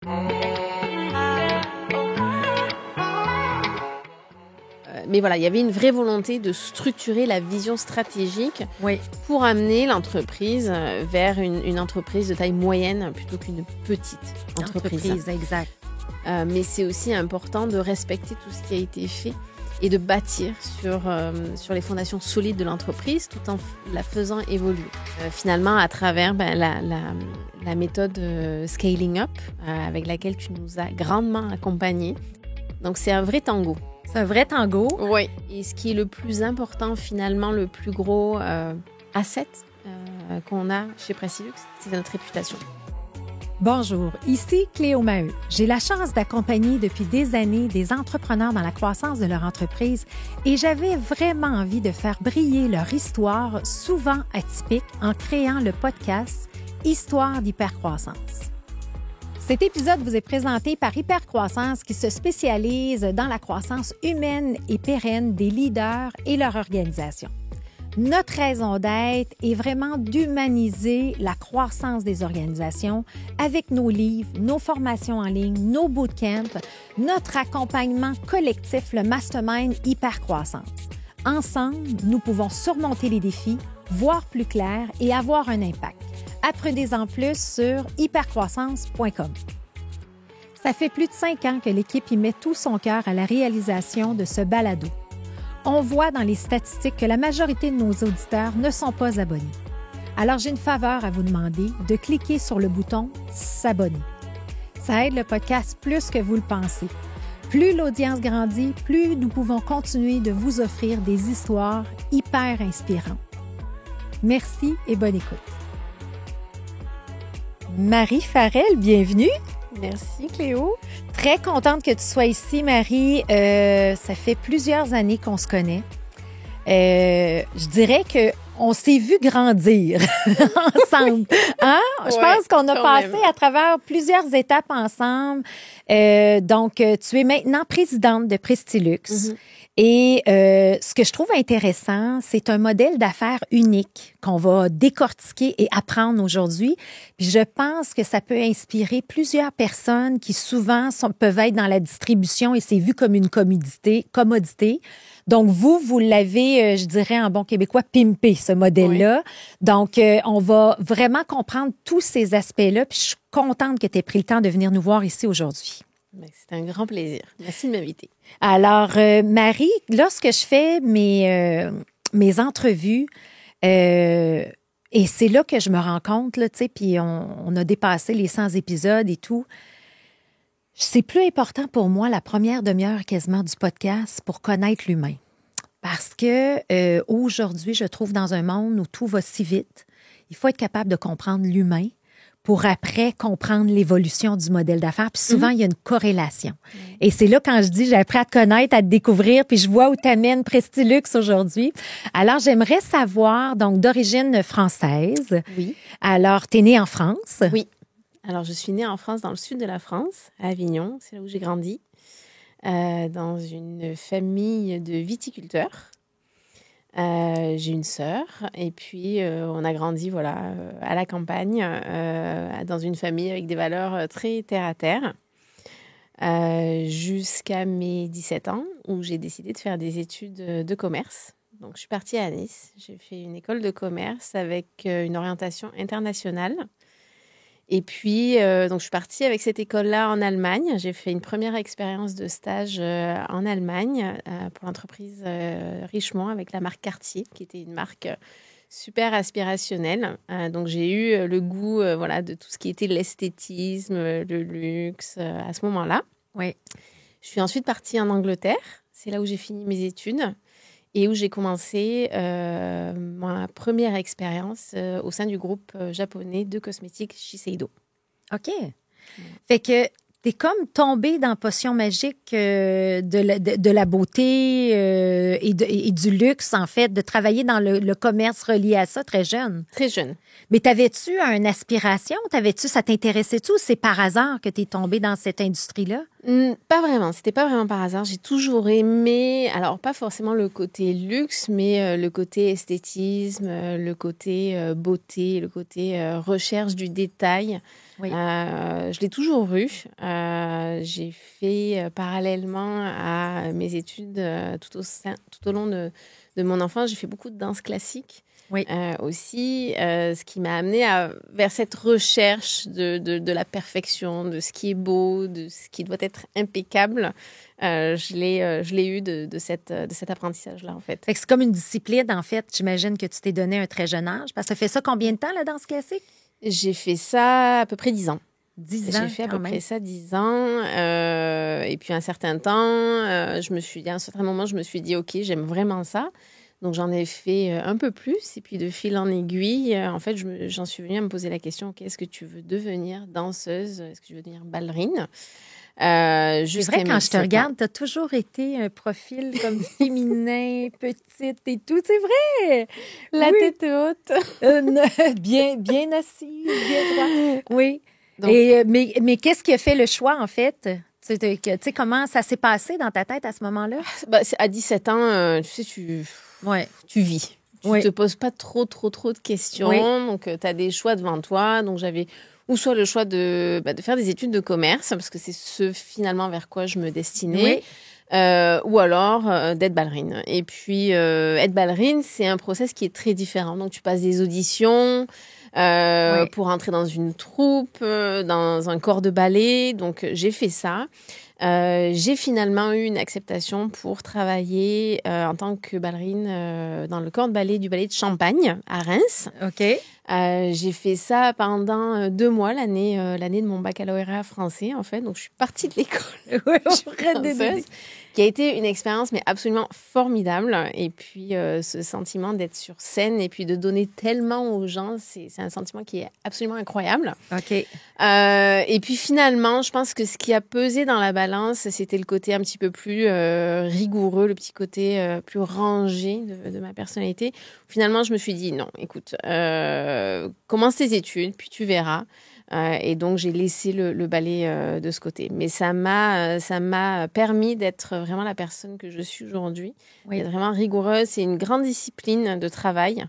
Mais voilà, il y avait une vraie volonté de structurer la vision stratégique pour amener l'entreprise vers une entreprise de taille moyenne plutôt qu'une petite entreprise. Exact. Mais c'est aussi important de respecter tout ce qui a été fait et de bâtir sur les fondations solides de l'entreprise tout en la faisant évoluer. Finalement, à travers la méthode Scaling Up, avec laquelle tu nous as grandement accompagnés. Donc, c'est un vrai tango. C'est un vrai tango. Oui. Et ce qui est le plus important, finalement, le plus gros asset qu'on a chez Prestilux, c'est notre réputation. Bonjour, ici Cléo Maheu. J'ai la chance d'accompagner depuis des années des entrepreneurs dans la croissance de leur entreprise et j'avais vraiment envie de faire briller leur histoire, souvent atypique, en créant le podcast Histoire d'hypercroissance. Cet épisode vous est présenté par Hypercroissance qui se spécialise dans la croissance humaine et pérenne des leaders et leur organisation. Notre raison d'être est vraiment d'humaniser la croissance des organisations avec nos livres, nos formations en ligne, nos bootcamps, notre accompagnement collectif, le Mastermind Hypercroissance. Ensemble, nous pouvons surmonter les défis, voir plus clair et avoir un impact. Apprenez-en plus sur hypercroissance.com. Ça fait plus de 5 ans que l'équipe y met tout son cœur à la réalisation de ce balado. On voit dans les statistiques que la majorité de nos auditeurs ne sont pas abonnés. Alors, j'ai une faveur à vous demander de cliquer sur le bouton « S'abonner ». Ça aide le podcast plus que vous le pensez. Plus l'audience grandit, plus nous pouvons continuer de vous offrir des histoires hyper inspirantes. Merci et bonne écoute. Marie Farrell, bienvenue. Merci Cléo. Très contente que tu sois ici, Marie. Ça fait plusieurs années qu'on se connaît. Je dirais qu'on s'est vu grandir ensemble. Hein? Je pense qu'on a passé à travers plusieurs étapes ensemble. Donc, tu es maintenant présidente de Prestilux. Mm-hmm. Et ce que je trouve intéressant, c'est un modèle d'affaires unique qu'on va décortiquer et apprendre aujourd'hui. Puis je pense que ça peut inspirer plusieurs personnes qui souvent peuvent être dans la distribution et c'est vu comme une commodité. Donc, vous l'avez, je dirais en bon québécois, pimpé, ce modèle-là. Oui. Donc, on va vraiment comprendre tous ces aspects-là. Puis je suis contente que tu aies pris le temps de venir nous voir ici aujourd'hui. C'est un grand plaisir. Merci de m'inviter. Alors, Marie, lorsque je fais mes entrevues, et c'est là que je me rends compte, là, tu sais, puis on a dépassé les 100 épisodes et tout, c'est plus important pour moi la première demi-heure quasiment du podcast pour connaître l'humain. Parce que aujourd'hui, je trouve dans un monde où tout va si vite, il faut être capable de comprendre l'humain pour après comprendre l'évolution du modèle d'affaires. Puis souvent, il y a une corrélation. Et c'est là quand je dis, j'ai appris à te connaître, à te découvrir, puis je vois où t'amènes Prestilux aujourd'hui. Alors, j'aimerais savoir, donc d'origine française. Oui. Alors, t'es née en France? Oui. Alors, je suis née en France, dans le sud de la France, à Avignon. C'est là où j'ai grandi, dans une famille de viticulteurs. J'ai une sœur et puis on a grandi à la campagne dans une famille avec des valeurs très terre à terre jusqu'à mes 17 ans où j'ai décidé de faire des études de commerce. Donc je suis partie à Nice, j'ai fait une école de commerce avec une orientation internationale. Et puis, donc, je suis partie avec cette école-là en Allemagne. J'ai fait une première expérience de stage en Allemagne pour l'entreprise Richemont avec la marque Cartier, qui était une marque super aspirationnelle. Donc, j'ai eu le goût de tout ce qui était l'esthétisme, le luxe à ce moment-là. Oui. Je suis ensuite partie en Angleterre. C'est là où j'ai fini mes études. Et où j'ai commencé ma première expérience au sein du groupe japonais de cosmétiques Shiseido. OK. Fait que t'es comme tombée dans la potion magique de la beauté et du luxe, en fait, de travailler dans le commerce relié à ça très jeune. Très jeune. Mais t'avais-tu une aspiration? Ça t'intéressait-tu ou c'est par hasard que t'es tombée dans cette industrie-là? Pas vraiment. C'était pas vraiment par hasard. J'ai toujours aimé, alors pas forcément le côté luxe, mais le côté esthétisme, le côté beauté, le côté recherche du détail. Oui. Je l'ai toujours eu. J'ai fait parallèlement à mes études tout au long de mon enfance, j'ai fait beaucoup de danse classique. Oui. Aussi, ce qui m'a amenée vers cette recherche de la perfection, de ce qui est beau, de ce qui doit être impeccable. Je l'ai eu de cet apprentissage-là, en fait. Fait que c'est comme une discipline, en fait. J'imagine que tu t'es donné à un très jeune âge. Parce que ça fait ça combien de temps, la danse classique? J'ai fait ça à peu près 10 ans. 10 ans, J'ai fait à quand peu même. près ça 10 ans. Et puis, un certain temps, à un certain moment, je me suis dit, OK, j'aime vraiment ça. Donc, j'en ai fait un peu plus. Et puis, de fil en aiguille, en fait, j'en suis venue à me poser la question, OK, est-ce que tu veux devenir danseuse? Est-ce que tu veux devenir ballerine? C'est vrai, quand je te regarde, tu as toujours été un profil comme féminin, petite et tout. C'est vrai! La tête haute. Bien assise, bien droite. Oui. Donc, mais qu'est-ce qui a fait le choix, en fait? Tu sais, comment ça s'est passé dans ta tête à ce moment-là? À 17 ans, tu sais, tu vis. Tu ne te poses pas trop de questions. Oui. Donc, tu as des choix devant toi. Donc, j'avais ou soit le choix de faire des études de commerce, parce que c'est finalement vers quoi je me destinais. Oui. Ou alors d'être ballerine. Et puis, être ballerine, c'est un process qui est très différent. Donc, tu passes des auditions pour entrer dans une troupe, dans un corps de ballet. Donc, j'ai fait ça. J'ai finalement eu une acceptation pour travailler en tant que ballerine dans le corps de ballet du ballet de Champagne à Reims. OK. J'ai fait ça pendant 2 mois, l'année de mon baccalauréat français, en fait. Donc, je suis partie de l'école française, qui a été une expérience, mais absolument formidable. Et puis, ce sentiment d'être sur scène et puis de donner tellement aux gens, c'est un sentiment qui est absolument incroyable. OK. Et puis, finalement, je pense que ce qui a pesé dans la balance, c'était le côté un petit peu plus rigoureux, le petit côté plus rangé de ma personnalité. Finalement, je me suis dit, non, écoute, commence tes études, puis tu verras. Et donc, j'ai laissé le ballet de ce côté. Mais ça m'a permis d'être vraiment la personne que je suis aujourd'hui. Oui. D'être vraiment rigoureuse. C'est une grande discipline de travail.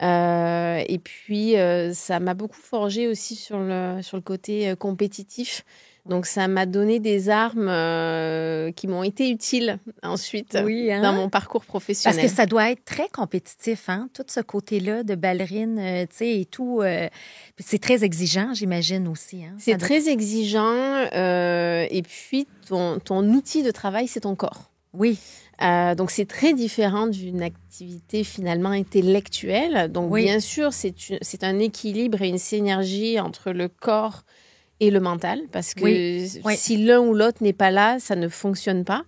Et puis, ça m'a beaucoup forgé aussi sur le côté compétitif. Donc, ça m'a donné des armes qui m'ont été utiles ensuite dans mon parcours professionnel. Parce que ça doit être très compétitif, hein? Tout ce côté-là de ballerine, tu sais, et tout. C'est très exigeant, j'imagine aussi. Hein? C'est très exigeant. Et puis, ton outil de travail, c'est ton corps. Oui. Donc, c'est très différent d'une activité finalement intellectuelle. Donc, bien sûr, c'est un équilibre et une synergie entre le corps et le mental, parce que si l'un ou l'autre n'est pas là, ça ne fonctionne pas.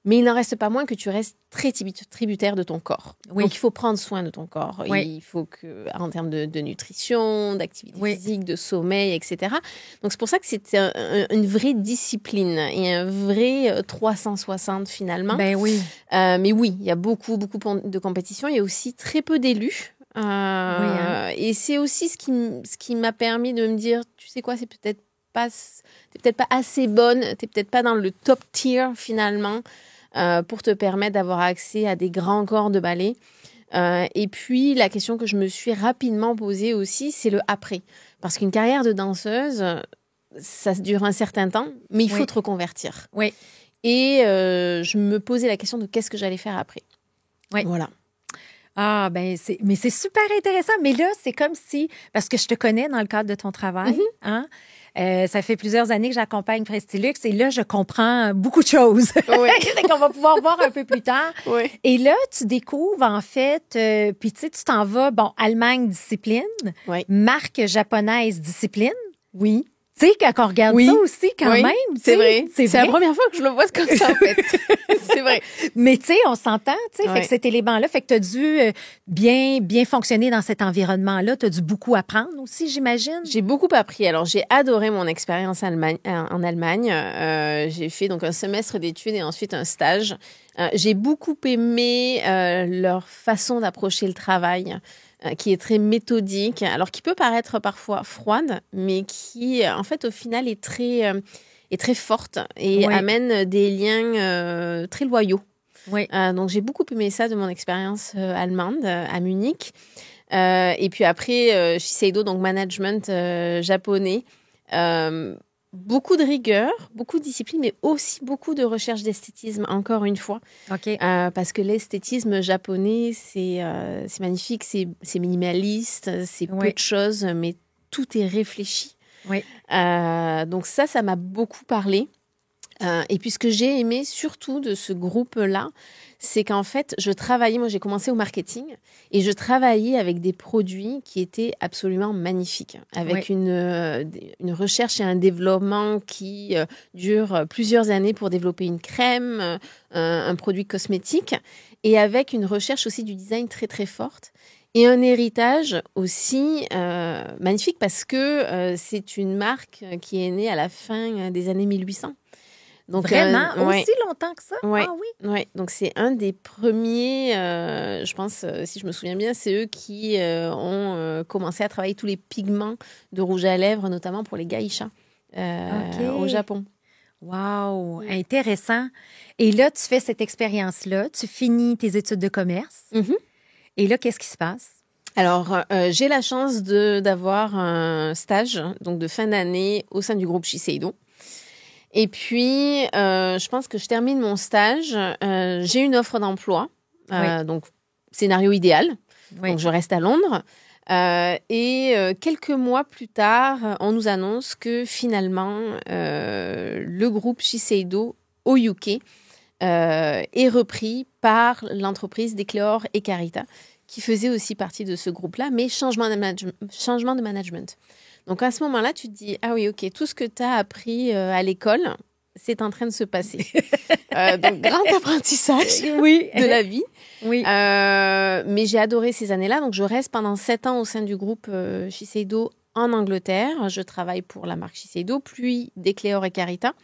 Mais il n'en reste pas moins que tu restes très tributaire de ton corps. Oui. Donc, il faut prendre soin de ton corps. Oui. Il faut que, en termes de nutrition, d'activité physique, de sommeil, etc. Donc, c'est pour ça que c'est une vraie discipline et un vrai 360 finalement. Ben oui. Mais oui, il y a beaucoup de compétitions. Il y a aussi très peu d'élus. Et c'est aussi ce qui m'a permis de me dire, tu sais quoi, t'es peut-être pas assez bonne, t'es peut-être pas dans le top tier finalement pour te permettre d'avoir accès à des grands corps de ballet. Et puis la question que je me suis rapidement posée aussi, c'est le après, parce qu'une carrière de danseuse, ça dure un certain temps, mais il faut te reconvertir. Oui. Et je me posais la question de qu'est-ce que j'allais faire après. Oui. Voilà. Ah, mais c'est super intéressant. Mais là, c'est comme si, parce que je te connais dans le cadre de ton travail, hein? Ça fait plusieurs années que j'accompagne Prestilux et là, je comprends beaucoup de choses qu'on va pouvoir voir un peu plus tard. Oui. Et là, tu découvres, en fait, puis tu sais, tu t'en vas, Allemagne, discipline, marque japonaise, discipline. Oui. Tu sais, quand on regarde ça aussi, quand même. C'est vrai. C'est la première fois que je le vois comme ça, en fait. C'est vrai. Mais tu sais, on s'entend, tu sais, fait que cet élément-là, fait que tu as dû bien fonctionner dans cet environnement-là. Tu as dû beaucoup apprendre aussi, j'imagine. J'ai beaucoup appris. Alors, j'ai adoré mon expérience en Allemagne. J'ai fait donc un semestre d'études et ensuite un stage. J'ai beaucoup aimé leur façon d'approcher le travail, qui est très méthodique, alors qui peut paraître parfois froide, mais qui, en fait, au final, est très forte et amène des liens très loyaux. Oui. Donc, j'ai beaucoup aimé ça de mon expérience allemande à Munich. Et puis après, Shiseido, donc management japonais, Beaucoup de rigueur, beaucoup de discipline, mais aussi beaucoup de recherche d'esthétisme, encore une fois. OK. Parce que l'esthétisme japonais, c'est magnifique, c'est minimaliste, c'est peu de choses, mais tout est réfléchi. Oui. Donc ça m'a beaucoup parlé. Et puis ce que j'ai aimé surtout de ce groupe-là, c'est qu'en fait, moi j'ai commencé au marketing et je travaillais avec des produits qui étaient absolument magnifiques, avec une recherche et un développement qui dure plusieurs années pour développer une crème, un produit cosmétique, et avec une recherche aussi du design très très forte. Et un héritage aussi magnifique parce que c'est une marque qui est née à la fin des années 1800. Donc, vraiment? Aussi longtemps que ça? Ouais, Ah oui? ouais. Donc, c'est un des premiers, je pense, si je me souviens bien, c'est eux qui ont commencé à travailler tous les pigments de rouge à lèvres, notamment pour les geishas au Japon. Wow! Intéressant. Et là, tu fais cette expérience-là, tu finis tes études de commerce. Mm-hmm. Et là, qu'est-ce qui se passe? Alors, j'ai la chance d'avoir un stage donc de fin d'année au sein du groupe Shiseido. Et puis, je pense que je termine mon stage. J'ai une offre d'emploi, donc scénario idéal. Donc, je reste à Londres. Et quelques mois plus tard, on nous annonce que finalement, le groupe Shiseido au UK est repris par l'entreprise Decléor et Carita, qui faisait aussi partie de ce groupe-là, mais changement de management. Donc, à ce moment-là, tu te dis, ah oui, OK, tout ce que tu as appris à l'école, c'est en train de se passer. Donc, grand apprentissage de la vie. Oui. Mais j'ai adoré ces années-là. Donc, je reste pendant 7 ans au sein du groupe Shiseido en Angleterre. Je travaille pour la marque Shiseido, puis Decléor et Carita,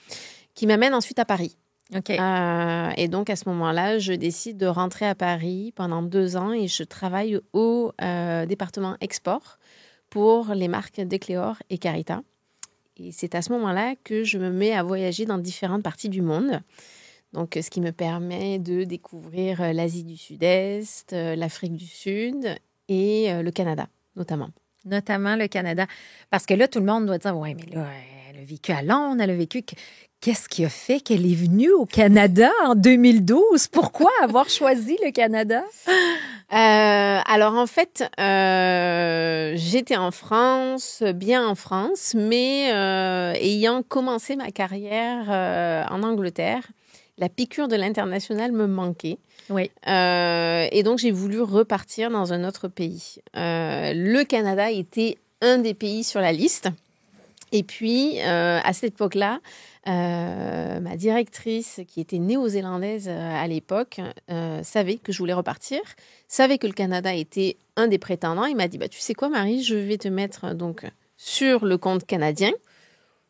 qui m'amène ensuite à Paris. OK. Et donc, à ce moment-là, je décide de rentrer à Paris pendant 2 ans et je travaille au département export pour les marques Decléor et Carita. Et c'est à ce moment-là que je me mets à voyager dans différentes parties du monde. Donc, ce qui me permet de découvrir l'Asie du Sud-Est, l'Afrique du Sud et le Canada, notamment. Notamment le Canada. Parce que là, tout le monde doit dire, oui, mais là, elle a vécu à Londres, elle a vécu... Qu'est-ce qui a fait qu'elle est venue au Canada en 2012? Pourquoi avoir choisi le Canada? Alors, en fait, j'étais en France, bien en France, mais ayant commencé ma carrière en Angleterre, la piqûre de l'international me manquait. Oui. Et donc, j'ai voulu repartir dans un autre pays. Le Canada était un des pays sur la liste. Et puis, à cette époque-là, ma directrice, qui était néo-zélandaise à l'époque, savait que je voulais repartir, savait que le Canada était un des prétendants. Il m'a dit, tu sais quoi, Marie, je vais te mettre donc sur le compte canadien.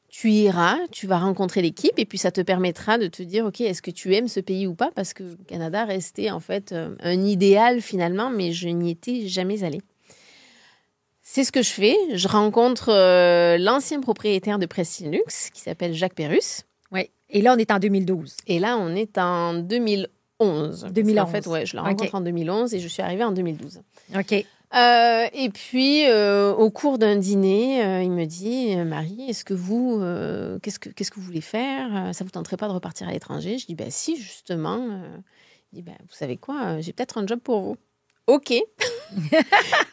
Tu iras, tu vas rencontrer l'équipe et puis ça te permettra de te dire, OK, est-ce que tu aimes ce pays ou pas? Parce que le Canada restait en fait un idéal finalement, mais je n'y étais jamais allée. C'est ce que je fais. Je rencontre l'ancien propriétaire de Prestige Luxe qui s'appelle Jacques Pérus. Oui. Et là, on est en 2012. Et là, on est en 2011. 2011. En fait, je la rencontre en 2011 et je suis arrivée en 2012. OK. Et puis, au cours d'un dîner, il me dit, Marie, est-ce que vous, qu'est-ce que vous voulez faire? Ça vous tenterait pas de repartir à l'étranger? Je dis, si, justement. Il dit, vous savez quoi? J'ai peut-être un job pour vous. OK.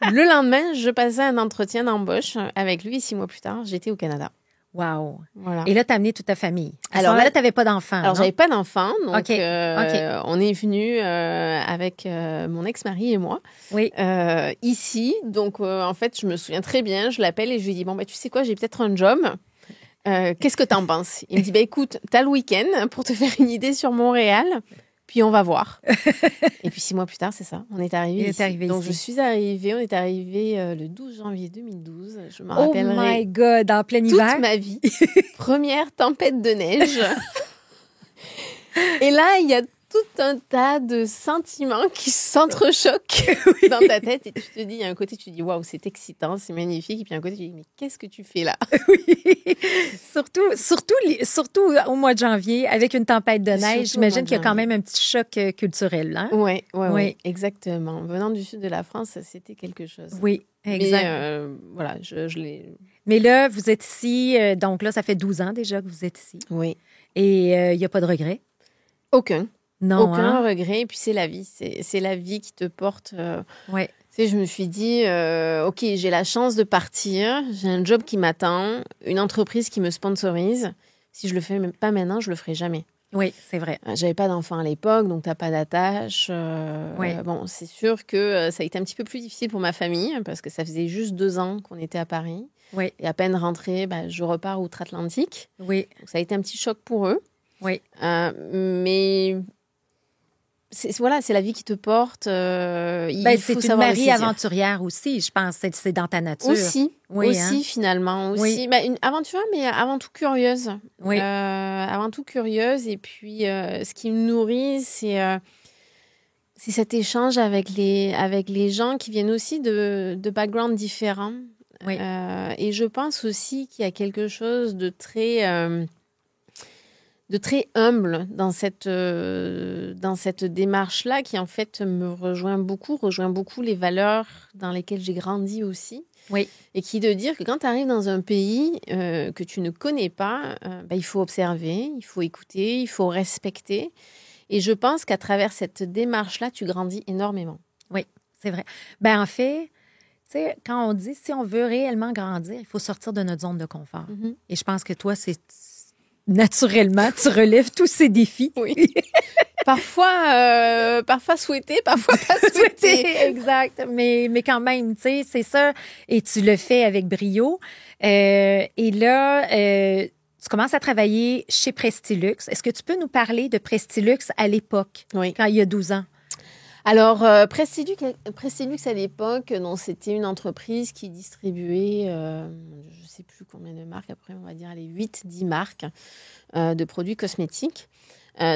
Le lendemain, je passais un entretien d'embauche avec lui. 6 mois plus tard, j'étais au Canada. Wow. Voilà. Et là, tu as amené toute ta famille. Alors là, tu n'avais pas d'enfant. Alors, j'avais pas d'enfant. Donc, OK. On est venu avec mon ex-mari et moi ici. Donc, en fait, je me souviens très bien. Je l'appelle et je lui dis, tu sais quoi, j'ai peut-être un job. Qu'est-ce que tu en penses? Il me dit, écoute, tu as le week-end pour te faire une idée sur Montréal. Puis on va voir. Et puis 6 mois plus tard, c'est ça. On est arrivé ici. Donc je suis arrivée, on est arrivé le 12 janvier 2012. Je me rappellerai. Oh my God, en plein hiver. Toute ma vie. Première tempête de neige. Et là, il y a tout un tas de sentiments qui s'entrechoquent dans ta tête. Et tu te dis, à un côté, tu te dis, waouh, c'est excitant, c'est magnifique. Et puis à un côté, tu te dis, mais qu'est-ce que tu fais là? Oui. Surtout au mois de janvier, avec une tempête de neige, j'imagine qu'il y a quand même un petit choc culturel. Hein? Oui, exactement. Venant du sud de la France, c'était quelque chose. Oui, exact. Mais voilà, je l'ai... Mais là, vous êtes ici, donc là, ça fait 12 ans déjà que vous êtes ici. Oui. Et il n'y a pas de regret? Aucun. Non, Aucun hein? regret. Et puis, c'est la vie. C'est la vie qui te porte. Oui. Tu sais, je me suis dit, OK, j'ai la chance de partir. J'ai un job qui m'attend, une entreprise qui me sponsorise. Si je le fais même pas maintenant, je le ferai jamais. Oui, c'est vrai. J'avais pas d'enfant à l'époque, donc t'as pas d'attache. Oui. Bon, c'est sûr que ça a été un petit peu plus difficile pour ma famille parce que ça faisait juste 2 ans qu'on était à Paris. Oui. Et à peine rentrée, je repars outre-Atlantique. Oui. Donc, ça a été un petit choc pour eux. Oui. Mais voilà, c'est la vie qui te porte. C'est une Marie aventurière aussi, je pense. C'est dans ta nature. Aussi, oui, aussi hein? Oui. Finalement. Aussi. Une aventurière, mais avant tout curieuse. Oui. Avant tout curieuse. Et puis, ce qui me nourrit, c'est cet échange avec les gens qui viennent aussi de backgrounds différents. Oui. Et je pense aussi qu'il y a quelque chose de très humble dans cette démarche-là qui, en fait, me rejoint beaucoup les valeurs dans lesquelles j'ai grandi aussi. Oui. Et qui de dire que quand tu arrives dans un pays que tu ne connais pas, il faut observer, il faut écouter, il faut respecter. Et je pense qu'à travers cette démarche-là, tu grandis énormément. Oui, c'est vrai. En fait, tu sais, quand on dit si on veut réellement grandir, il faut sortir de notre zone de confort. Mm-hmm. Et je pense que toi, c'est naturellement, tu relèves tous ces défis. Oui. Parfois souhaité, parfois pas souhaité. Exact. Mais quand même, tu sais, c'est ça. Et tu le fais avec brio. Et là, tu commences à travailler chez Prestilux. Est-ce que tu peux nous parler de Prestilux à l'époque, oui. Quand il y a 12 ans? Alors, Prestilux à l'époque, c'était une entreprise qui distribuait, je ne sais plus combien de marques, après on va dire les 8-10 marques de produits cosmétiques.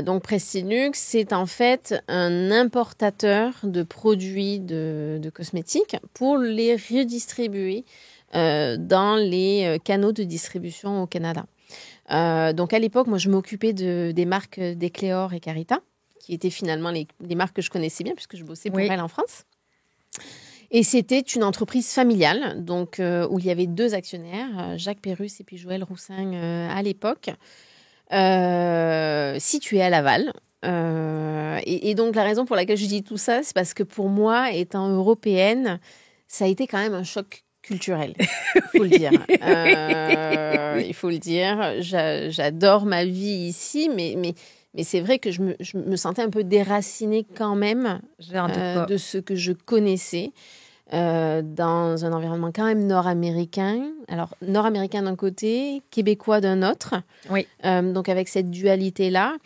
Donc, Prestilux, c'est en fait un importateur de produits de cosmétiques pour les redistribuer dans les canaux de distribution au Canada. Donc, à l'époque, moi, je m'occupais des marques d'Ecléor et Carita, qui étaient finalement les marques que je connaissais bien, puisque je bossais pour elles en France. Et c'était une entreprise familiale, donc où il y avait 2 actionnaires, Jacques Pérusse et puis Joël Roussin à l'époque, situés à Laval. Et donc, la raison pour laquelle je dis tout ça, c'est parce que pour moi, étant européenne, ça a été quand même un choc culturel, il faut le dire. Il faut le dire. J'adore ma vie ici, mais c'est vrai que je me sentais un peu déracinée quand même de ce que je connaissais dans un environnement quand même nord-américain. Alors, nord-américain d'un côté, québécois d'un autre. Oui. Donc, avec cette dualité-là.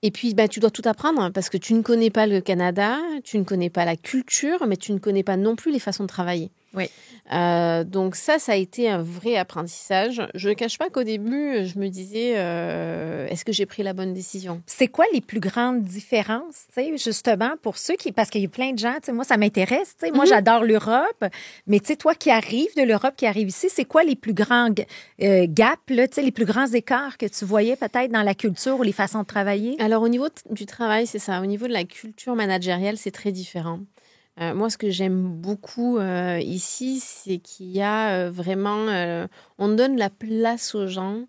Et puis, tu dois tout apprendre parce que tu ne connais pas le Canada, tu ne connais pas la culture, mais tu ne connais pas non plus les façons de travailler. Oui. Donc ça a été un vrai apprentissage. Je ne cache pas qu'au début, je me disais, est-ce que j'ai pris la bonne décision? C'est quoi les plus grandes différences, tu sais, justement, pour ceux qui... Parce qu'il y a plein de gens, tu sais, moi, ça m'intéresse, tu sais, moi, j'adore l'Europe, mais tu sais, toi qui arrives de l'Europe, qui arrive ici, c'est quoi les plus grands gaps, là, tu sais, les plus grands écarts que tu voyais peut-être dans la culture ou les façons de travailler? Alors, au niveau du travail, c'est ça. Au niveau de la culture managériale, c'est très différent. Moi, ce que j'aime beaucoup ici, c'est qu'il y a vraiment... on donne la place aux gens,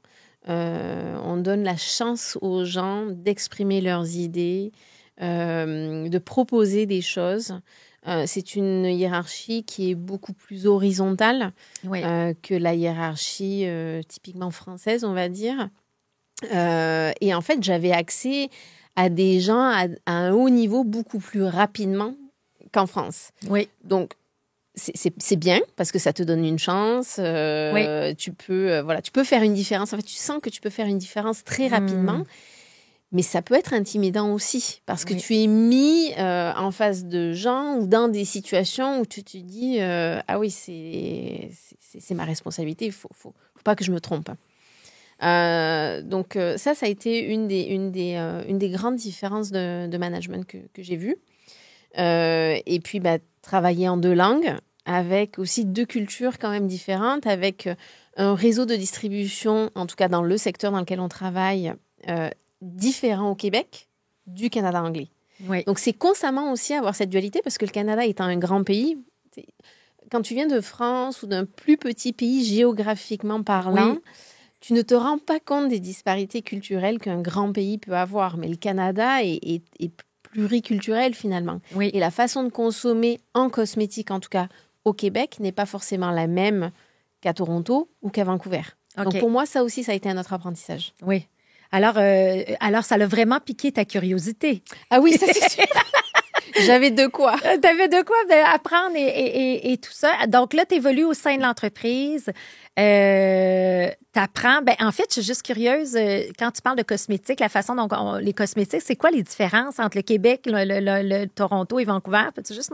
on donne la chance aux gens d'exprimer leurs idées, de proposer des choses. C'est une hiérarchie qui est beaucoup plus horizontale que la hiérarchie typiquement française, on va dire. Et en fait, j'avais accès à des gens à un haut niveau beaucoup plus rapidement qu'en France. Oui. Donc, c'est bien parce que ça te donne une chance. Tu peux faire une différence. En fait, tu sens que tu peux faire une différence très rapidement. Mais ça peut être intimidant aussi parce que tu es mis en face de gens ou dans des situations où tu te dis ah oui, c'est ma responsabilité. Il faut pas que je me trompe. Donc, ça a été une des grandes différences de management que j'ai vues. Et puis, travailler en 2 langues, avec aussi 2 cultures quand même différentes, avec un réseau de distribution, en tout cas dans le secteur dans lequel on travaille, différent au Québec du Canada anglais. Oui. Donc, c'est constamment aussi avoir cette dualité, parce que le Canada étant un grand pays, quand tu viens de France ou d'un plus petit pays géographiquement parlant, tu ne te rends pas compte des disparités culturelles qu'un grand pays peut avoir. Mais le Canada est pluriculturel finalement. Oui. Et la façon de consommer en cosmétique, en tout cas au Québec, n'est pas forcément la même qu'à Toronto ou qu'à Vancouver. OK. Donc pour moi, ça aussi, ça a été un autre apprentissage. Oui. Alors, ça l'a vraiment piqué ta curiosité. Ah oui, ça c'est sûr. J'avais de quoi. T'avais de quoi apprendre et tout ça. Donc là, tu évolues au sein de l'entreprise. T'apprends. En fait, je suis juste curieuse. Quand tu parles de cosmétiques, la façon dont les cosmétiques, c'est quoi les différences entre le Québec, le Toronto et Vancouver? Peux-tu juste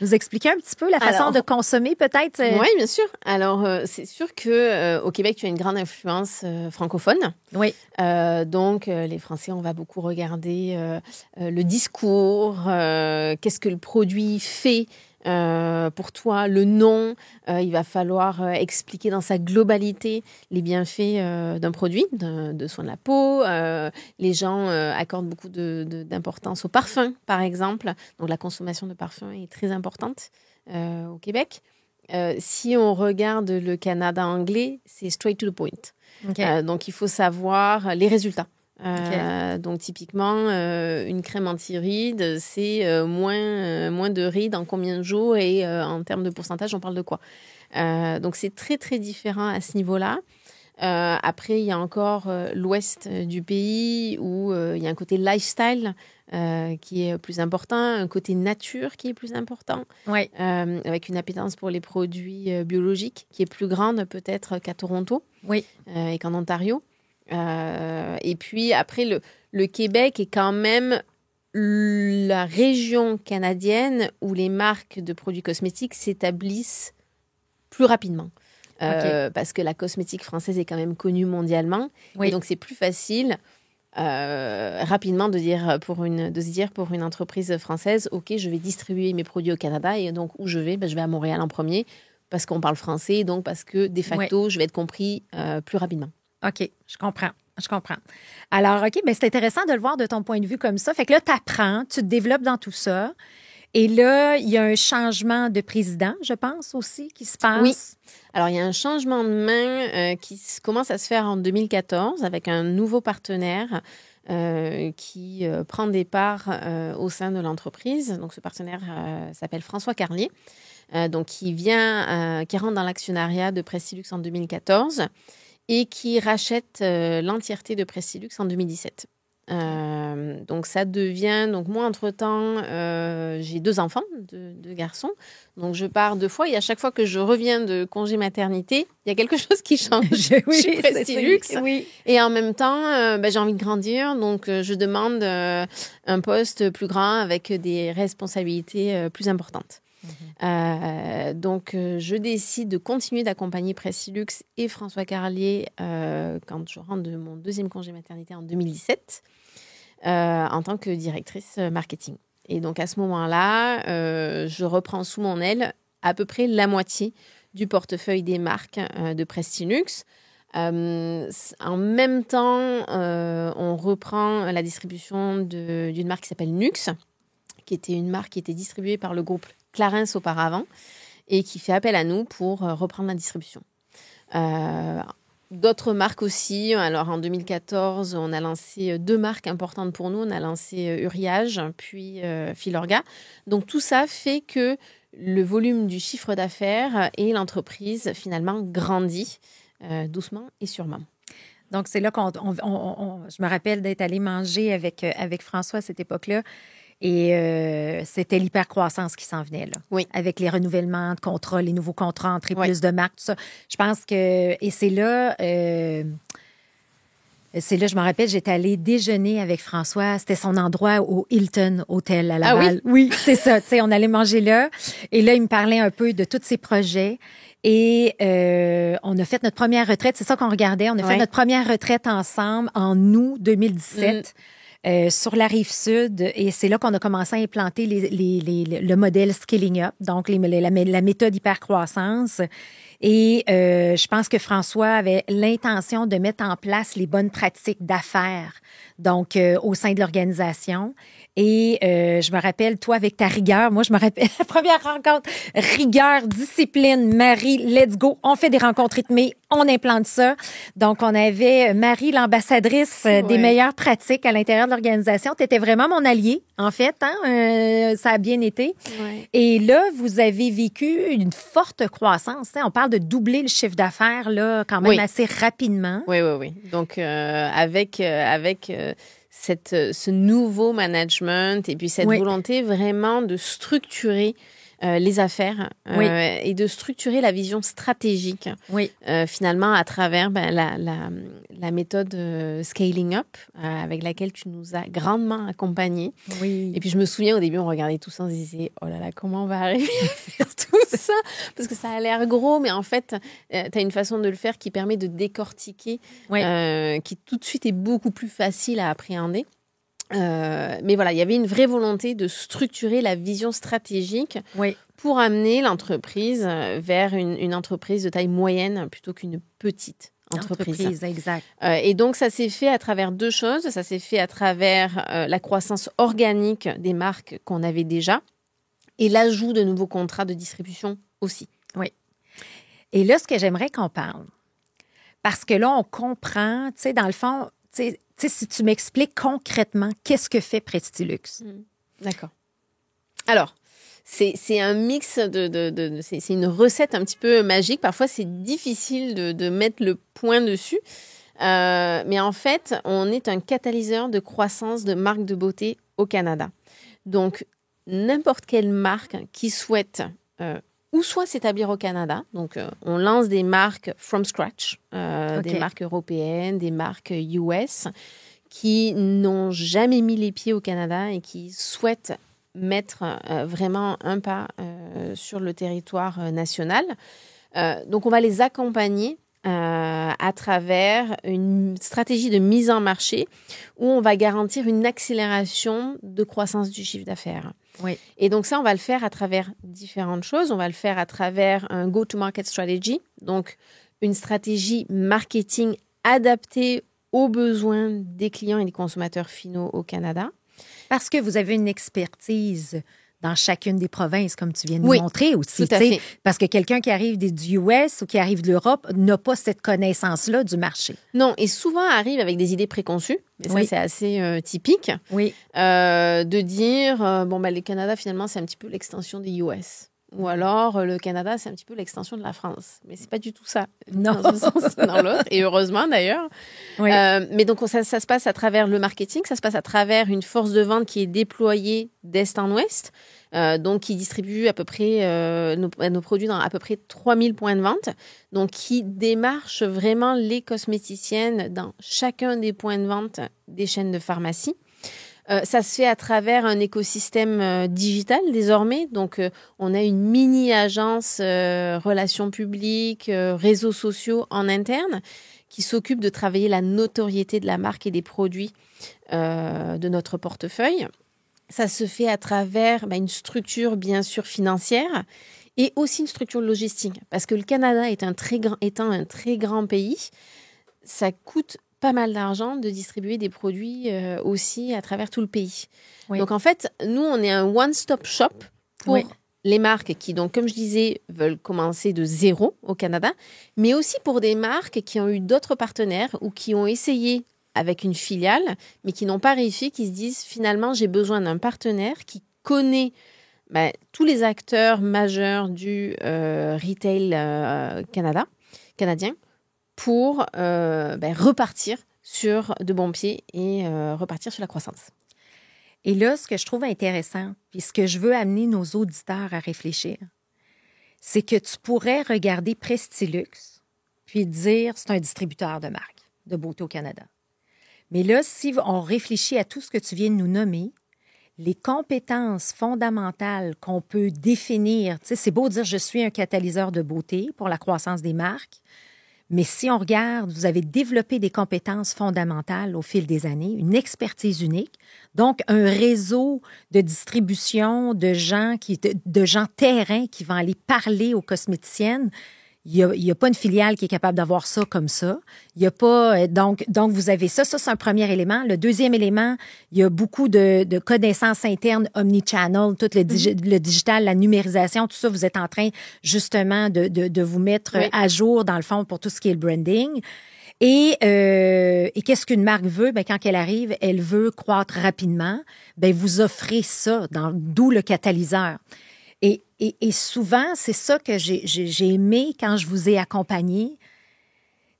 nous expliquer un petit peu la façon de consommer, peut-être? Oui, bien sûr. Alors, c'est sûr que au Québec, tu as une grande influence francophone. Oui. Donc, les Français, on va beaucoup regarder le discours, qu'est-ce que le produit fait pour toi, le nom. Il va falloir expliquer dans sa globalité les bienfaits d'un produit, de soins de la peau. Les gens accordent beaucoup d'importance au parfum, par exemple. Donc, la consommation de parfum est très importante au Québec. Si on regarde le Canada anglais, c'est straight to the point. Okay. Donc, il faut savoir les résultats. Donc, typiquement, une crème anti-rides, c'est moins de rides en combien de jours et en termes de pourcentage, on parle de quoi? Donc, c'est très, très différent à ce niveau-là. Après, il y a encore l'ouest du pays où il y a un côté lifestyle qui est plus important, un côté nature qui est plus important, oui. Avec une appétence pour les produits biologiques qui est plus grande peut-être qu'à Toronto et qu'en Ontario. Et puis après, le Québec est quand même la région canadienne où les marques de produits cosmétiques s'établissent plus rapidement. Parce que la cosmétique française est quand même connue mondialement. Et donc, c'est plus facile rapidement de se dire pour une entreprise française, OK, je vais distribuer mes produits au Canada. Et donc, où je vais? Je vais à Montréal en premier parce qu'on parle français. Et donc, parce que, de facto, je vais être compris plus rapidement. OK, je comprends. Alors, OK, c'est intéressant de le voir de ton point de vue comme ça. Fait que là, tu apprends, tu te développes dans tout ça. Et là, il y a un changement de président, je pense aussi, qui se passe. Oui. Alors, il y a un changement de main qui commence à se faire en 2014 avec un nouveau partenaire qui prend des parts au sein de l'entreprise. Donc, ce partenaire s'appelle François Carlier, donc qui rentre dans l'actionnariat de Prestilux en 2014 et qui rachète l'entièreté de Prestilux en 2017. Donc ça devient, donc moi entre-temps j'ai 2 enfants, deux garçons, donc je pars 2 fois et à chaque fois que je reviens de congé maternité, il y a quelque chose qui change chez Prestilux. Et en même temps j'ai envie de grandir, donc je demande un poste plus grand avec des responsabilités plus importantes. Donc, je décide de continuer d'accompagner Prestilux et François Carlier quand je rentre de mon 2e congé maternité en 2017 en tant que directrice marketing. Et donc, à ce moment-là, je reprends sous mon aile à peu près la moitié du portefeuille des marques de Prestilux. En même temps, on reprend la distribution d'une marque qui s'appelle Nux, qui était une marque qui était distribuée par le groupe Clarins auparavant et qui fait appel à nous pour reprendre la distribution. D'autres marques aussi. Alors, en 2014, on a lancé 2 marques importantes pour nous. On a lancé Uriage, puis Filorga. Donc, tout ça fait que le volume du chiffre d'affaires et l'entreprise, finalement, grandit doucement et sûrement. Donc, c'est là je me rappelle d'être allée manger avec François à cette époque-là. Et c'était l'hypercroissance qui s'en venait, là. Oui. Avec les renouvellements de contrats, les nouveaux contrats, entrer plus de marques, tout ça. Je pense que... Et c'est là, je me rappelle, j'étais allée déjeuner avec François. C'était son endroit au Hilton Hotel à Laval. Ah oui? Oui, c'est ça. Tu sais, on allait manger là. Et là, il me parlait un peu de tous ses projets. Et on a fait notre première retraite. C'est ça qu'on regardait. On a fait notre première retraite ensemble en août 2017. Sur la Rive-Sud, et c'est là qu'on a commencé à implanter le modèle Scaling Up, donc la méthode hypercroissance. Et je pense que François avait l'intention de mettre en place les bonnes pratiques d'affaires, donc au sein de l'organisation. Et je me rappelle, toi, avec ta rigueur, moi, je me rappelle la première rencontre, rigueur, discipline, Marie, let's go, on fait des rencontres rythmées, on implante ça. Donc, on avait Marie, l'ambassadrice des meilleures pratiques à l'intérieur de l'organisation. Tu étais vraiment mon allié, en fait, hein? Ça a bien été. Ouais. Et là, vous avez vécu une forte croissance. Hein? On parle de doubler le chiffre d'affaires, là, quand même assez rapidement. Oui. Donc, avec ce nouveau management et puis cette volonté vraiment de structurer les affaires et de structurer la vision stratégique finalement à travers la méthode Scaling Up avec laquelle tu nous as grandement accompagnés. Oui. Et puis je me souviens au début on regardait tout ça, on se disait oh là là comment on va arriver à faire tout ça parce que ça a l'air gros mais en fait tu as une façon de le faire qui permet de décortiquer qui tout de suite est beaucoup plus facile à appréhender. Mais voilà, il y avait une vraie volonté de structurer la vision stratégique pour amener l'entreprise vers une entreprise de taille moyenne plutôt qu'une petite entreprise. Exact. Et donc, ça s'est fait à travers deux choses. Ça s'est fait à travers la croissance organique des marques qu'on avait déjà et l'ajout de nouveaux contrats de distribution aussi. Oui. Et là, ce que j'aimerais qu'on parle, parce que là, on comprend, tu sais, dans le fond, tu sais, si tu m'expliques concrètement qu'est-ce que fait Prestilux. D'accord. Alors, c'est un mix c'est une recette un petit peu magique. Parfois, c'est difficile de mettre le point dessus. Mais en fait, on est un catalyseur de croissance de marques de beauté au Canada. Donc, n'importe quelle marque qui souhaite ou soit s'établir au Canada. Donc, on lance des marques from scratch, des marques européennes, des marques US, qui n'ont jamais mis les pieds au Canada et qui souhaitent mettre vraiment un pas sur le territoire national. Donc, on va les accompagner à travers une stratégie de mise en marché où on va garantir une accélération de croissance du chiffre d'affaires. Oui. Et donc ça, on va le faire à travers différentes choses. On va le faire à travers un go-to-market strategy, donc une stratégie marketing adaptée aux besoins des clients et des consommateurs finaux au Canada. Parce que vous avez une expertise dans chacune des provinces, comme tu viens de nous montrer aussi. Tout à fait. Parce que quelqu'un qui arrive du US ou qui arrive de l'Europe n'a pas cette connaissance-là du marché. Non, et souvent arrive avec des idées préconçues. Et ça, c'est assez typique. Oui. De dire, le Canada, finalement, c'est un petit peu l'extension des US. Ou alors, le Canada, c'est un petit peu l'extension de la France. Mais c'est pas du tout ça. Non. Dans un sens ou dans l'autre. Et heureusement, d'ailleurs. Oui. Mais donc, ça se passe à travers le marketing. Ça se passe à travers une force de vente qui est déployée d'est en ouest. Donc, qui distribue à peu près nos produits dans à peu près 3000 points de vente. Donc, qui démarche vraiment les cosméticiennes dans chacun des points de vente des chaînes de pharmacie. Ça se fait à travers un écosystème digital désormais. Donc, on a une mini-agence relations publiques, réseaux sociaux en interne qui s'occupe de travailler la notoriété de la marque et des produits de notre portefeuille. Ça se fait à travers une structure, bien sûr, financière et aussi une structure logistique. Parce que le Canada étant un très grand pays, ça coûte pas mal d'argent de distribuer des produits aussi à travers tout le pays. Oui. Donc, en fait, nous, on est un one-stop shop pour les marques qui, donc, comme je disais, veulent commencer de zéro au Canada, mais aussi pour des marques qui ont eu d'autres partenaires ou qui ont essayé avec une filiale, mais qui n'ont pas réussi, qui se disent, finalement, j'ai besoin d'un partenaire qui connaît tous les acteurs majeurs du retail canadien, pour repartir sur de bons pieds et repartir sur la croissance. Et là, ce que je trouve intéressant, puis ce que je veux amener nos auditeurs à réfléchir, c'est que tu pourrais regarder Prestilux puis dire c'est un distributeur de marque de beauté au Canada. Mais là, si on réfléchit à tout ce que tu viens de nous nommer, les compétences fondamentales qu'on peut définir, tu sais, c'est beau dire je suis un catalyseur de beauté pour la croissance des marques, mais si on regarde, vous avez développé des compétences fondamentales au fil des années, une expertise unique, donc un réseau de distribution de gens terrain qui vont aller parler aux cosméticiennes il y a pas une filiale qui est capable d'avoir ça comme ça. Il y a pas donc vous avez ça c'est un premier élément. Le deuxième élément, il y a beaucoup de connaissances internes omnichannel, tout le digital, la numérisation, tout ça. Vous êtes en train justement de vous mettre à jour dans le fond pour tout ce qui est le branding. Et qu'est-ce qu'une marque veut? Ben, quand elle arrive, elle veut croître rapidement. Ben, vous offrez ça, d'où le catalyseur. Et souvent, c'est ça que j'ai aimé quand je vous ai accompagné,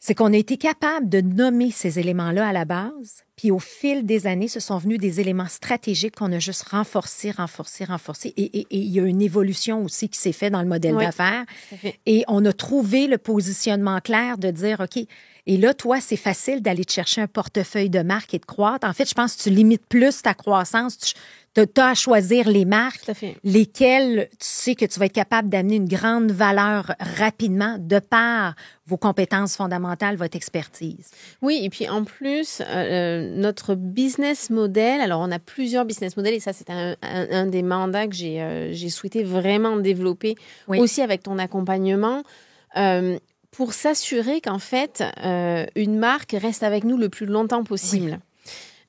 c'est qu'on a été capable de nommer ces éléments-là à la base, puis au fil des années, ce sont venus des éléments stratégiques qu'on a juste renforcés. Et il y a une évolution aussi qui s'est faite dans le modèle d'affaires. Et on a trouvé le positionnement clair de dire, OK, et là, toi, c'est facile d'aller te chercher un portefeuille de marques et de croître. En fait, je pense que tu limites plus ta croissance. Tu as à choisir les marques, lesquelles tu sais que tu vas être capable d'amener une grande valeur rapidement de par vos compétences fondamentales, votre expertise. Oui, et puis en plus, notre business model, alors on a plusieurs business models et ça, c'est un des mandats que j'ai souhaité vraiment développer aussi avec ton accompagnement. Pour s'assurer qu'en fait, une marque reste avec nous le plus longtemps possible.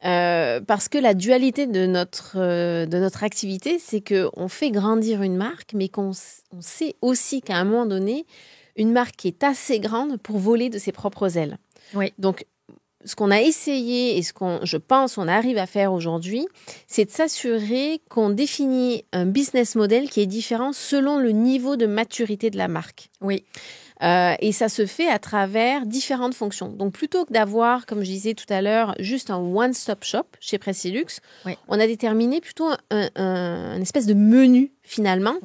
Parce que la dualité de notre activité, c'est qu'on fait grandir une marque, mais qu'on sait aussi qu'à un moment donné, une marque est assez grande pour voler de ses propres ailes. Donc, ce qu'on a essayé et je pense on arrive à faire aujourd'hui, c'est de s'assurer qu'on définit un business model qui est différent selon le niveau de maturité de la marque. Et ça se fait à travers différentes fonctions. Donc, plutôt que d'avoir, comme je disais tout à l'heure, juste un one-stop shop chez Pressilux, on a déterminé plutôt un espèce de menu, finalement,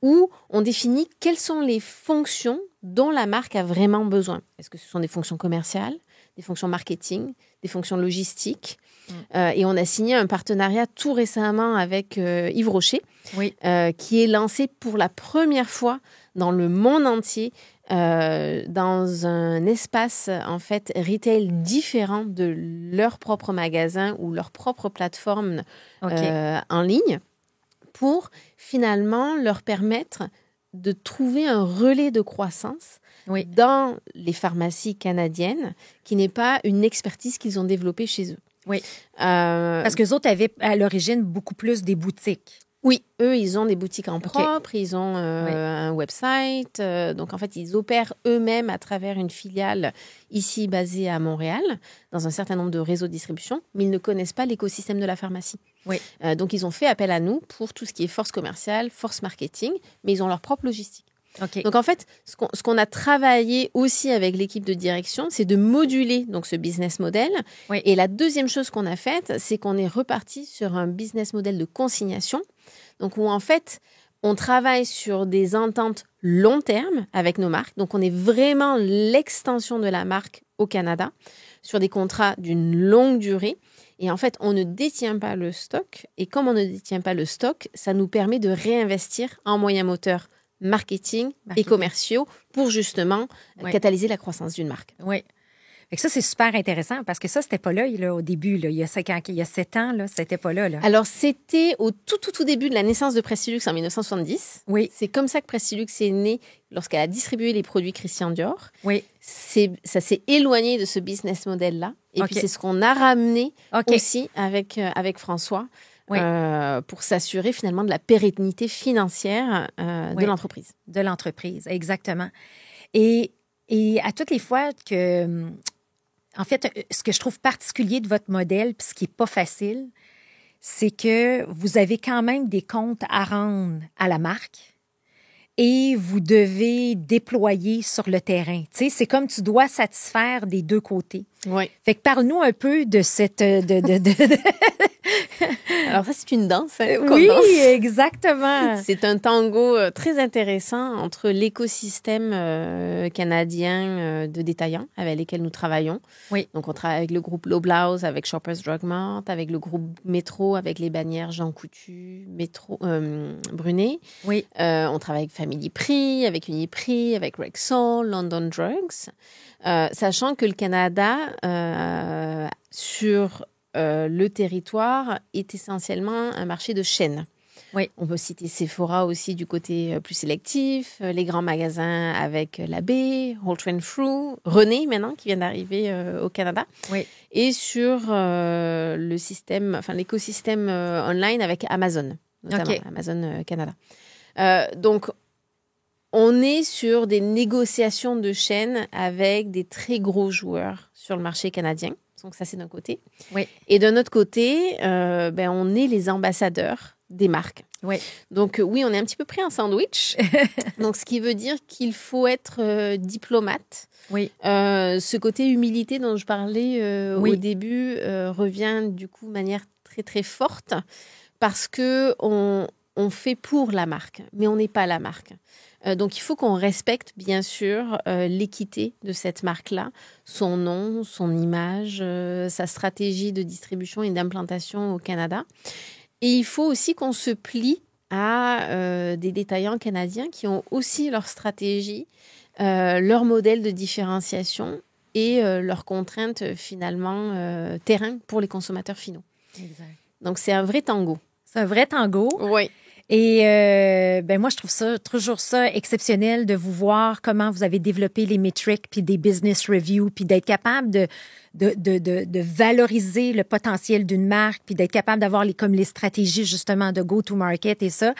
où on définit quelles sont les fonctions dont la marque a vraiment besoin. Est-ce que ce sont des fonctions commerciales, des fonctions marketing, des fonctions logistiques? Et on a signé un partenariat tout récemment avec Yves Rocher, qui est lancé pour la première fois dans le monde entier dans un espace en fait retail différent de leur propre magasin ou leur propre plateforme en ligne, pour finalement leur permettre de trouver un relais de croissance dans les pharmacies canadiennes, qui n'est pas une expertise qu'ils ont développée chez eux. Parce qu'eux autres avaient à l'origine beaucoup plus des boutiques. Oui, eux, ils ont des boutiques en propre, ils ont un website. Donc, en fait, ils opèrent eux-mêmes à travers une filiale ici basée à Montréal, dans un certain nombre de réseaux de distribution, mais ils ne connaissent pas l'écosystème de la pharmacie. Donc, ils ont fait appel à nous pour tout ce qui est force commerciale, force marketing, mais ils ont leur propre logistique. Donc, en fait, ce qu'on a travaillé aussi avec l'équipe de direction, c'est de moduler donc, ce business model. Et la deuxième chose qu'on a faite, c'est qu'on est reparti sur un business model de consignation, donc où en fait, on travaille sur des ententes long terme avec nos marques. Donc, on est vraiment l'extension de la marque au Canada sur des contrats d'une longue durée. Et en fait, on ne détient pas le stock. Et comme on ne détient pas le stock, ça nous permet de réinvestir en moyens moteurs marketing et commerciaux pour justement catalyser la croissance d'une marque. Fait que ça, c'est super intéressant parce que ça, c'était pas là, au début. Là, il y a 7 ans, là, c'était pas là. Alors, c'était au tout début de la naissance de Pressilux en 1970. C'est comme ça que Pressilux est né lorsqu'elle a distribué les produits Christian Dior. Ça s'est éloigné de ce business model-là. Et puis, c'est ce qu'on a ramené aussi avec François. Pour s'assurer finalement de la pérennité financière de l'entreprise. De l'entreprise, exactement. Et à toutes les fois que... En fait, ce que je trouve particulier de votre modèle, puis ce qui n'est pas facile, c'est que vous avez quand même des comptes à rendre à la marque et vous devez déployer sur le terrain. Tu sais, c'est comme tu dois satisfaire des deux côtés. Fait que parle-nous un peu de cette... Alors ça, c'est une danse. Oui, exactement. C'est un tango très intéressant entre l'écosystème canadien de détaillants avec lesquels nous travaillons. Donc, on travaille avec le groupe Loblaws, avec Shoppers Drug Mart, avec le groupe Métro, avec les bannières Jean Coutu, Métro, Brunet. On travaille avec Family Prix, avec Uniprix, avec Rexall, London Drugs. Sachant que le Canada, sur le territoire, est essentiellement un marché de chaînes. Oui. On peut citer Sephora aussi du côté plus sélectif, les grands magasins avec La Baie, Holt Renfrew, René maintenant qui vient d'arriver au Canada. Oui. Et sur l'écosystème online avec Amazon, notamment Amazon Canada. Donc, on est sur des négociations de chaînes avec des très gros joueurs sur le marché canadien. Donc, ça, c'est d'un côté. Oui. Et d'un autre côté, on est les ambassadeurs des marques. Oui. Donc, oui, on est un petit peu pris en sandwich. Donc, ce qui veut dire qu'il faut être diplomate. Oui. Ce côté humilité dont je parlais au début revient du coup de manière très, très forte parce qu'on fait pour la marque, mais on n'est pas la marque. Donc, il faut qu'on respecte, bien sûr, l'équité de cette marque-là, son nom, son image, sa stratégie de distribution et d'implantation au Canada. Et il faut aussi qu'on se plie à des détaillants canadiens qui ont aussi leur stratégie, leur modèle de différenciation et leurs contraintes, finalement, terrain pour les consommateurs finaux. Exact. Donc, c'est un vrai tango. C'est un vrai tango. Oui. Et moi, je trouve toujours ça exceptionnel de vous voir comment vous avez développé les métriques, puis des business reviews, puis d'être capable de valoriser le potentiel d'une marque, puis d'être capable d'avoir les stratégies justement de go-to-market et ça.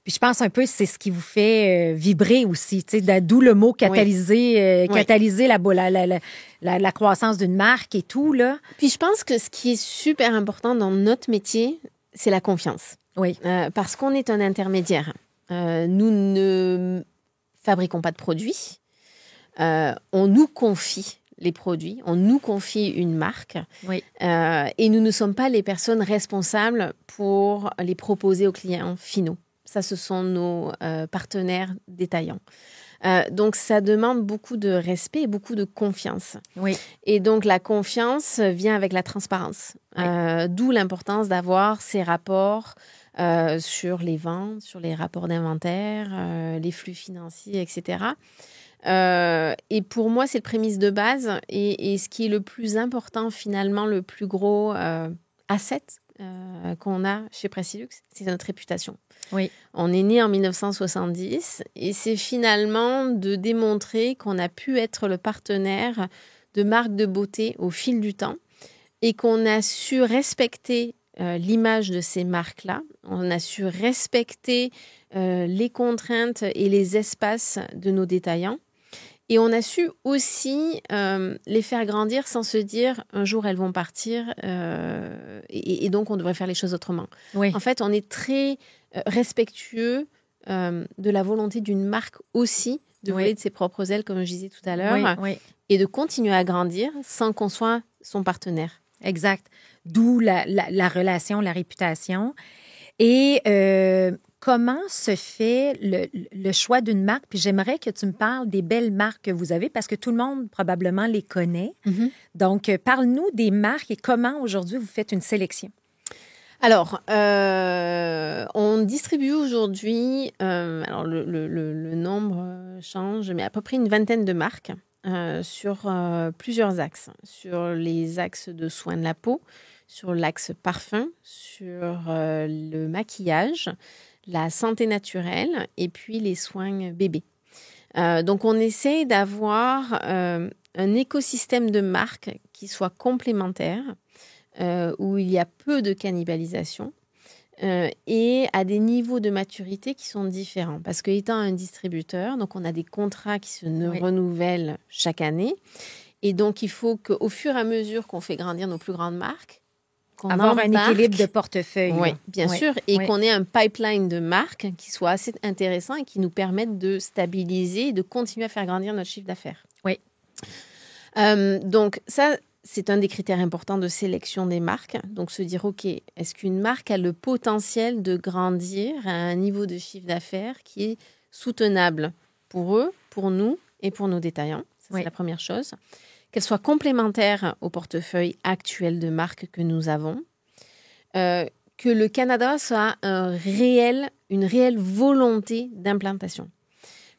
Puis je pense un peu c'est ce qui vous fait vibrer aussi, tu sais, d'où le mot catalyser, catalyser la croissance d'une marque et tout, là. Puis je pense que ce qui est super important dans notre métier, c'est la confiance. Oui. Parce qu'on est un intermédiaire. Nous ne fabriquons pas de produits. On nous confie les produits, on nous confie une marque. Oui. Et nous ne sommes pas les personnes responsables pour les proposer aux clients finaux. Ça, ce sont nos partenaires détaillants. Donc, ça demande beaucoup de respect et beaucoup de confiance. Oui. Et donc, la confiance vient avec la transparence. Oui. D'où l'importance d'avoir ces rapports sur les ventes, sur les rapports d'inventaire, les flux financiers, etc. Et pour moi, c'est le prémisse de base. Et ce qui est le plus important, finalement, le plus gros asset qu'on a chez Pressilux, c'est notre réputation. Oui. On est né en 1970 et c'est finalement de démontrer qu'on a pu être le partenaire de marques de beauté au fil du temps et qu'on a su respecter l'image de ces marques-là. On a su respecter les contraintes et les espaces de nos détaillants. Et on a su aussi les faire grandir sans se dire un jour elles vont partir et donc on devrait faire les choses autrement. Oui. En fait, on est très respectueux de la volonté d'une marque aussi de voler de ses propres ailes, comme je disais tout à l'heure, et de continuer à grandir sans qu'on soit son partenaire. Exact. D'où la relation, la réputation. Et comment se fait le choix d'une marque? Puis j'aimerais que tu me parles des belles marques que vous avez parce que tout le monde probablement les connaît. Mm-hmm. Donc, parle-nous des marques et comment aujourd'hui vous faites une sélection. Alors, on distribue aujourd'hui, alors le nombre change, mais à peu près une vingtaine de marques sur plusieurs axes. Sur les axes de soins de la peau, sur l'axe parfum, sur le maquillage, la santé naturelle et puis les soins bébés. Donc, on essaie d'avoir un écosystème de marques qui soit complémentaire, où il y a peu de cannibalisation et à des niveaux de maturité qui sont différents. Parce qu'étant un distributeur, donc on a des contrats qui se renouvellent chaque année. Et donc, il faut qu'au fur et à mesure qu'on fait grandir nos plus grandes marques, qu'on avoir un équilibre de portefeuille. Oui, bien sûr. Et qu'on ait un pipeline de marques qui soit assez intéressant et qui nous permette de stabiliser et de continuer à faire grandir notre chiffre d'affaires. Oui. Donc, ça, c'est un des critères importants de sélection des marques. Donc, se dire, OK, est-ce qu'une marque a le potentiel de grandir à un niveau de chiffre d'affaires qui est soutenable pour eux, pour nous et pour nos détaillants? Ça, c'est la première chose. Qu'elle soit complémentaire au portefeuille actuel de marques que nous avons. Que le Canada soit une réelle volonté d'implantation.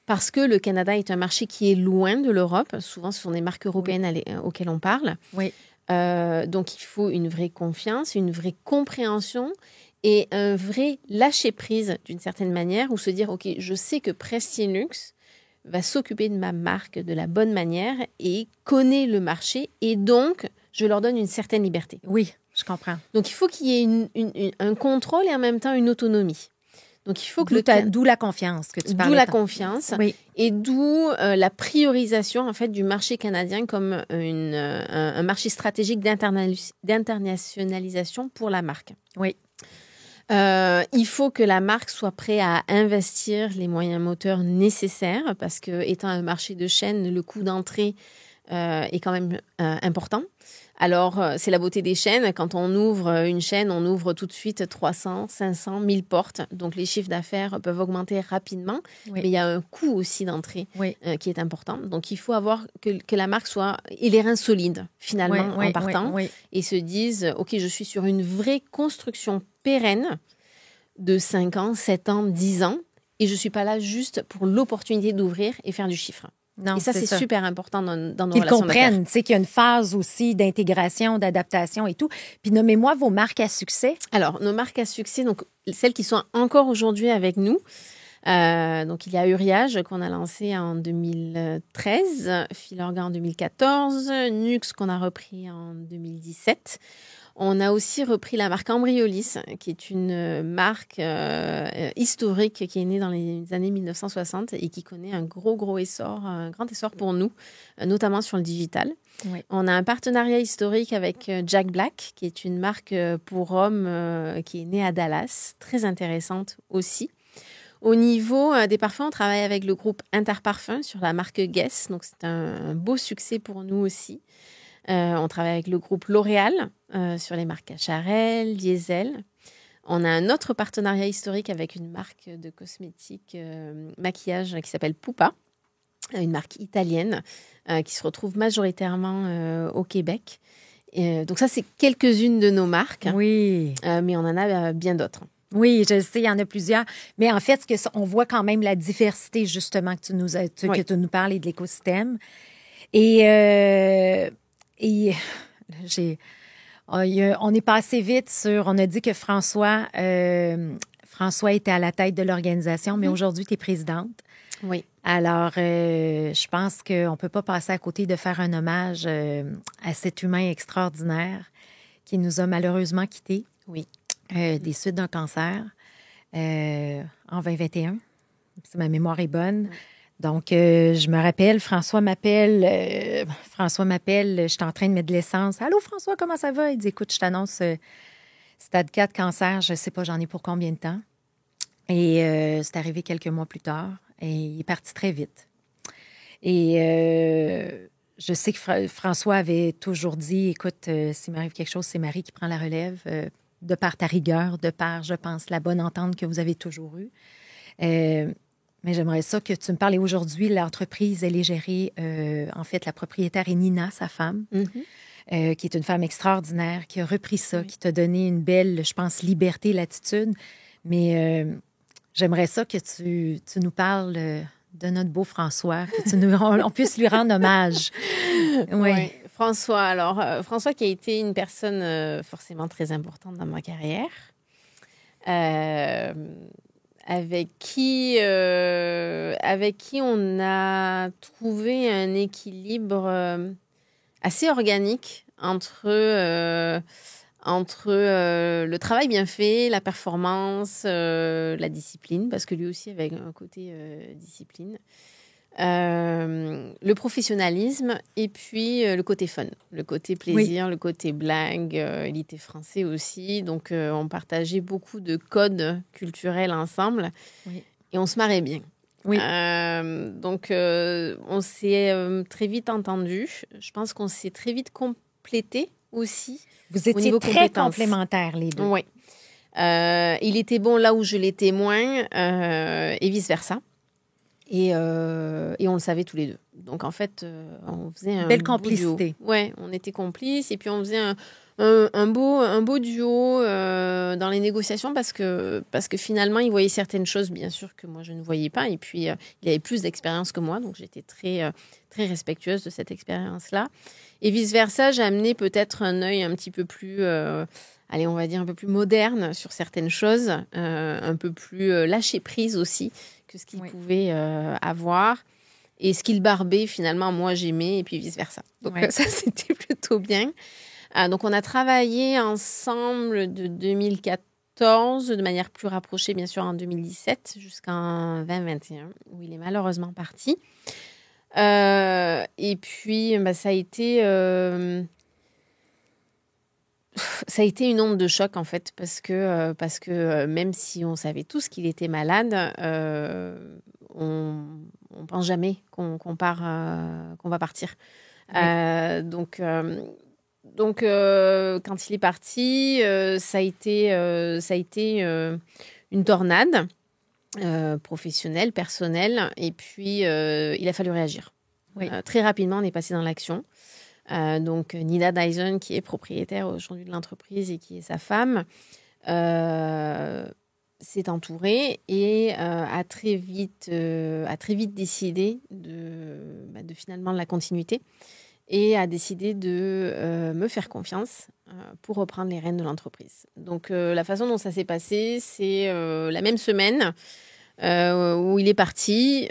Parce que le Canada est un marché qui est loin de l'Europe. Souvent, ce sont des marques européennes auxquelles on parle. Oui. Donc, il faut une vraie confiance, une vraie compréhension et un vrai lâcher-prise d'une certaine manière, ou se dire, OK, je sais que Prestilux va s'occuper de ma marque de la bonne manière et connaît le marché, et donc, je leur donne une certaine liberté. Oui, je comprends. Donc, il faut qu'il y ait un contrôle et en même temps une autonomie. Donc, il faut que d'où la confiance que tu parlais. D'où la confiance, oui. Et d'où la priorisation en fait du marché canadien comme un marché stratégique d'internationalisation pour la marque. Oui. Il faut que la marque soit prête à investir les moyens moteurs nécessaires parce que, étant un marché de chaîne, le coût d'entrée est quand même important. Alors, c'est la beauté des chaînes. Quand on ouvre une chaîne, on ouvre tout de suite 300, 500, 1000 portes. Donc, les chiffres d'affaires peuvent augmenter rapidement. Oui. Mais il y a un coût aussi d'entrée qui est important. Donc, il faut avoir que la marque ait les reins solides, finalement, en partant. Et se dise, OK, je suis sur une vraie construction pérenne de 5 ans, 7 ans, 10 ans. Et je ne suis pas là juste pour l'opportunité d'ouvrir et faire du chiffre. Non, et ça, c'est super important dans nos relations d'affaires. Qu'ils comprennent, tu sais, qu'il y a une phase aussi d'intégration, d'adaptation et tout. Puis nommez-moi vos marques à succès. Alors, nos marques à succès, donc celles qui sont encore aujourd'hui avec nous. Donc, il y a Uriage qu'on a lancé en 2013, Filorga en 2014, Nux qu'on a repris en 2017. On a aussi repris la marque Ambryolis, qui est une marque historique qui est née dans les années 1960 et qui connaît un grand essor pour nous, notamment sur le digital. Oui. On a un partenariat historique avec Jack Black, qui est une marque pour hommes qui est née à Dallas, très intéressante aussi. Au niveau des parfums, on travaille avec le groupe Interparfums sur la marque Guess, donc c'est un beau succès pour nous aussi. On travaille avec le groupe L'Oréal sur les marques Cacharel, Diesel. On a un autre partenariat historique avec une marque de cosmétiques maquillage qui s'appelle Pupa, une marque italienne qui se retrouve majoritairement au Québec. Donc ça, c'est quelques-unes de nos marques. Oui. Mais on en a bien d'autres. Oui, je sais, il y en a plusieurs. Mais en fait, on voit quand même la diversité, justement, que tu nous parles et de l'écosystème. On est passé vite on a dit que François était à la tête de l'organisation, mais aujourd'hui, tu es présidente. Oui. Alors, je pense qu'on ne peut pas passer à côté de faire un hommage à cet humain extraordinaire qui nous a malheureusement quittés. Oui. Des suites d'un cancer en 2021. Si ma mémoire est bonne. Oui. Donc, je me rappelle, François m'appelle, je suis en train de mettre de l'essence. « Allô, François, comment ça va? » Il dit, « Écoute, je t'annonce stade 4 cancer, je ne sais pas, j'en ai pour combien de temps. » Et c'est arrivé quelques mois plus tard et il est parti très vite. Et je sais que François avait toujours dit, « Écoute, s'il m'arrive quelque chose, c'est Marie qui prend la relève, de par ta rigueur, de par, je pense, la bonne entente que vous avez toujours eue. » Mais j'aimerais ça que tu me parles. Et aujourd'hui, l'entreprise, elle est gérée, en fait, la propriétaire est Nina, sa femme, qui est une femme extraordinaire, qui a repris ça, qui t'a donné une belle, je pense, liberté, latitude. Mais j'aimerais ça que tu nous parles de notre beau François, que on puisse lui rendre hommage. Oui. François, alors, François qui a été une personne forcément très importante dans ma carrière, avec qui on a trouvé un équilibre assez organique entre le travail bien fait, la performance, la discipline, parce que lui aussi avait un côté discipline, le professionnalisme et puis le côté fun, le côté plaisir, le côté blague. Il était français aussi, donc on partageait beaucoup de codes culturels ensemble et on se marrait bien. Oui. Donc on s'est très vite entendus. Je pense qu'on s'est très vite complétés aussi. Vous étiez très complémentaires les deux. Oui. Il était bon là où je l'étais moins et vice-versa. Et on le savait tous les deux. Donc, en fait, on faisait un belle complicité. Oui, on était complices. Et puis, on faisait un un beau duo dans les négociations parce que finalement, il voyait certaines choses, bien sûr, que moi, je ne voyais pas. Et puis, il avait plus d'expérience que moi. Donc, j'étais très, très respectueuse de cette expérience-là. Et vice-versa, j'ai amené peut-être un œil un petit peu plus, allez, on va dire un peu plus moderne sur certaines choses, un peu plus lâcher prise aussi que ce qu'il pouvait avoir. Et ce qu'il barbait, finalement, moi, j'aimais, et puis vice-versa. Donc, ça, c'était plutôt bien. Donc, on a travaillé ensemble de 2014, de manière plus rapprochée, bien sûr, en 2017, jusqu'en 2021, où il est malheureusement parti. Et puis, ça a été une onde de choc, en fait, parce que même si on savait tous qu'il était malade, on ne pense jamais qu'on va partir. Oui. Donc, quand il est parti, ça a été une tornade professionnelle, personnelle, et puis il a fallu réagir. Oui. Très rapidement, on est passé dans l'action. Donc, Nina Dyson, qui est propriétaire aujourd'hui de l'entreprise et qui est sa femme, s'est entourée et a très vite décidé de finalement la continuité et a décidé de me faire confiance pour reprendre les rênes de l'entreprise. Donc, la façon dont ça s'est passé, c'est la même semaine où il est parti.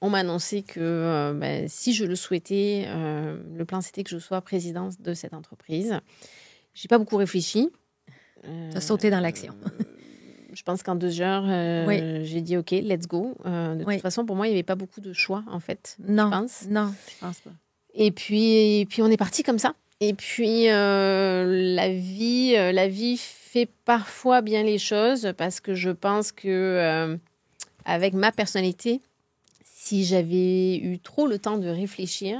On m'a annoncé que si je le souhaitais, le plan, c'était que je sois présidente de cette entreprise. Je n'ai pas beaucoup réfléchi. Tu as sauté dans l'action. Je pense qu'en 2 heures, j'ai dit OK, let's go. De toute façon, pour moi, il n'y avait pas beaucoup de choix, en fait. Non, je pense. Non, je pense pas. Et puis on est parti comme ça. Et puis, la vie fait parfois bien les choses parce que je pense que avec ma personnalité, si j'avais eu trop le temps de réfléchir,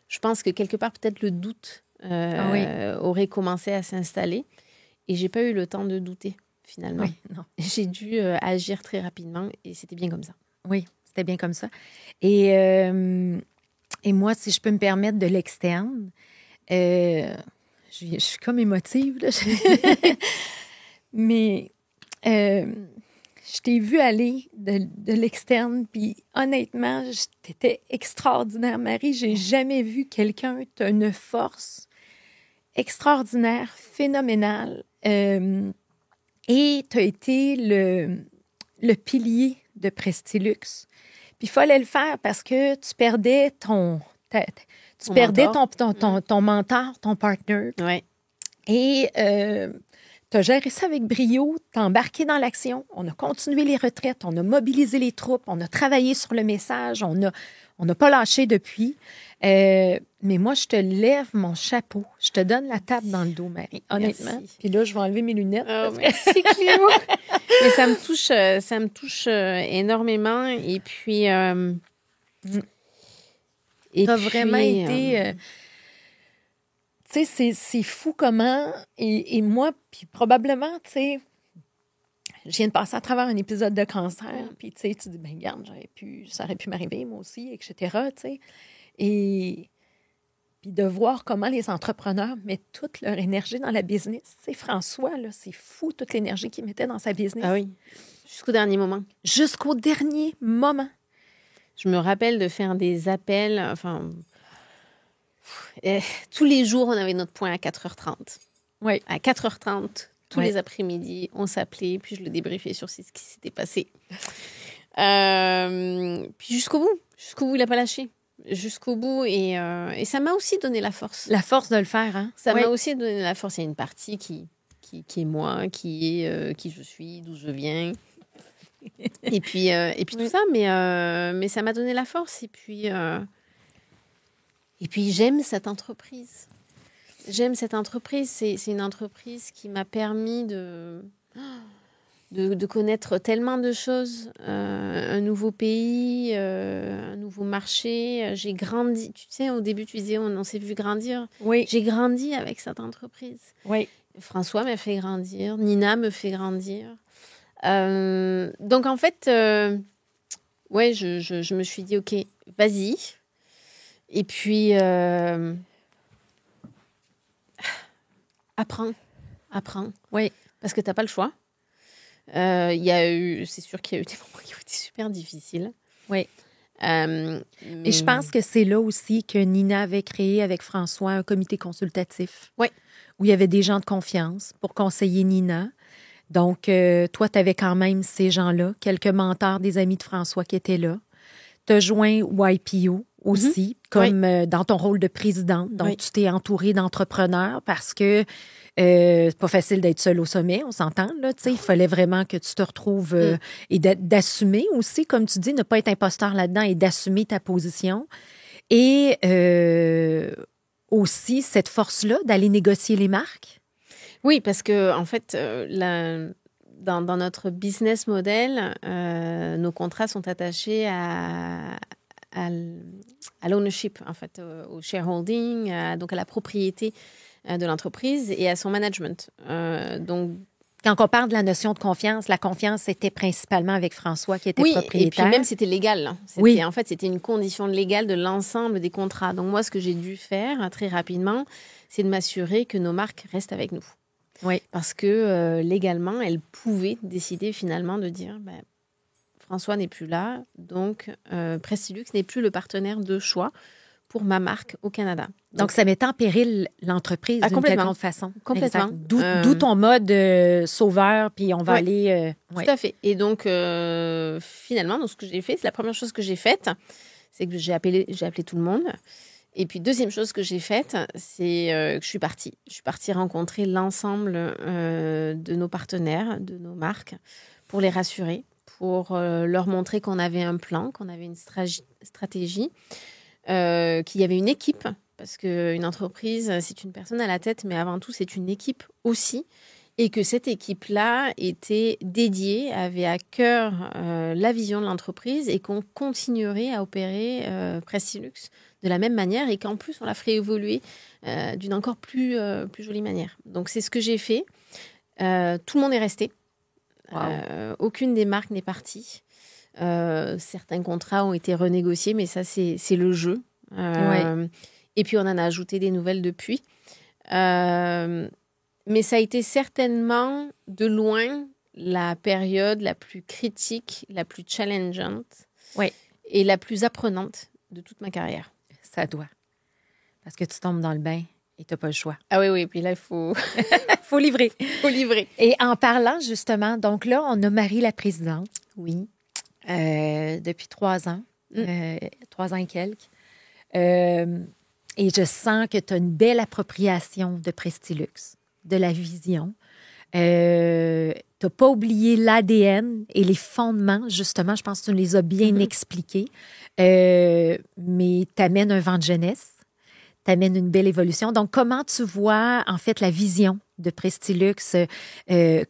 je pense que quelque part, peut-être le doute aurait commencé à s'installer. Et je n'ai pas eu le temps de douter, finalement. Oui, non. J'ai dû agir très rapidement et c'était bien comme ça. Oui, c'était bien comme ça. Et moi, si je peux me permettre de l'externe, je suis comme émotive, là. Mais je t'ai vu aller de l'externe, puis honnêtement, t'étais extraordinaire, Marie. J'ai jamais vu quelqu'un qui a une force extraordinaire, phénoménale. Et tu as été le pilier de Prestilux. Puis il fallait le faire parce que tu perdais ton mentor, ton partner. Ouais. Et tu as géré ça avec brio, tu as embarqué dans l'action, on a continué les retraites, on a mobilisé les troupes, on a travaillé sur le message, on n'a pas lâché depuis. Mais moi, je te lève mon chapeau. Je te donne la tape dans le dos, Marie, honnêtement. Merci. Puis là, je vais enlever mes lunettes. Oh, merci, Cléo. Mais ça me touche énormément. Et puis... tu as vraiment été... tu sais, c'est fou comment... Et moi, puis probablement, tu sais... Je viens de passer à travers un épisode de cancer, puis tu sais, tu dis, ben regarde, ça aurait pu m'arriver, moi aussi, etc., tu sais. Et puis de voir comment les entrepreneurs mettent toute leur énergie dans la business. Tu sais, François, là, c'est fou, toute l'énergie qu'il mettait dans sa business. Ah oui, jusqu'au dernier moment. Jusqu'au dernier moment. Je me rappelle de faire des appels, enfin... tous les jours, on avait notre point à 4h30. Oui. À 4h30, tous les après-midi, on s'appelait, puis je le débriefais sur ce qui s'était passé. Puis jusqu'au bout, il n'a pas lâché. Jusqu'au bout, et ça m'a aussi donné la force. La force de le faire, hein? Ça m'a aussi donné la force. Il y a une partie qui est moi, qui est qui je suis, d'où je viens. et puis tout ça, mais ça m'a donné la force. Et puis j'aime cette entreprise. C'est une entreprise qui m'a permis de connaître tellement de choses. Un nouveau pays, un nouveau marché. J'ai grandi. Tu sais, au début, tu disais, on s'est vu grandir. Oui. J'ai grandi avec cette entreprise. Oui. François m'a fait grandir. Nina me fait grandir. Donc, en fait, je me suis dit, OK, vas-y. Et puis... Apprends. Oui. Parce que tu n'as pas le choix. C'est sûr qu'il y a eu des moments qui ont été super difficiles. Oui. Et je pense que c'est là aussi que Nina avait créé avec François un comité consultatif. Oui. Où il y avait des gens de confiance pour conseiller Nina. Donc, toi, tu avais quand même ces gens-là, quelques mentors des amis de François qui étaient là. Tu as joint YPO aussi, comme dans ton rôle de présidente. Donc, tu t'es entourée d'entrepreneurs parce que c'est pas facile d'être seule au sommet, on s'entend, là, tu sais. Il fallait vraiment que tu te retrouves et d'assumer aussi, comme tu dis, ne pas être imposteur là-dedans et d'assumer ta position. Et aussi cette force-là d'aller négocier les marques. Oui, parce que en fait, dans notre business model, nos contrats sont attachés à l'ownership, en fait, au shareholding, donc à la propriété de l'entreprise et à son management. Donc, quand on parle de la notion de confiance, la confiance était principalement avec François qui était propriétaire. Oui, et puis même c'était légal. En fait, c'était une condition légale de l'ensemble des contrats. Donc moi, ce que j'ai dû faire très rapidement, c'est de m'assurer que nos marques restent avec nous. Oui. Parce que légalement, elles pouvaient décider finalement de dire François n'est plus là, donc Prestilux n'est plus le partenaire de choix pour ma marque au Canada. Donc ça met en péril l'entreprise d'une quelconque façon. Complètement. D'où ton mode sauveur, puis on va aller... Tout à fait. Et donc, finalement, donc, ce que j'ai fait, c'est la première chose que j'ai faite, c'est que j'ai appelé tout le monde. Et puis, deuxième chose que j'ai faite, c'est que je suis partie. Je suis partie rencontrer l'ensemble de nos partenaires, de nos marques, pour les rassurer, pour leur montrer qu'on avait un plan, qu'on avait une stratégie, qu'il y avait une équipe, parce qu'une entreprise, c'est une personne à la tête, mais avant tout, c'est une équipe aussi, et que cette équipe-là était dédiée, avait à cœur la vision de l'entreprise et qu'on continuerait à opérer Prestilux de la même manière et qu'en plus, on la ferait évoluer d'une encore plus jolie manière. Donc, c'est ce que j'ai fait. Tout le monde est resté. Wow. Aucune des marques n'est partie. Certains contrats ont été renégociés, mais ça, c'est le jeu. Et puis, on en a ajouté des nouvelles depuis. Mais ça a été certainement, de loin, la période la plus critique, la plus challengeante et la plus apprenante de toute ma carrière. Ça doit. Parce que tu tombes dans le bain et tu n'as pas le choix. Ah oui, puis là, il faut... faut livrer. Faut livrer. Et en parlant, justement, donc là, on a Marie la présidente. Oui. Depuis 3 ans. 3 ans et quelques. Et je sens que tu as une belle appropriation de Prestilux, de la vision. Tu n'as pas oublié l'ADN et les fondements, justement. Je pense que tu les as bien expliqués. Mais tu amènes un vent de jeunesse. Tu amènes une belle évolution. Donc, comment tu vois, en fait, la vision de Prestilux?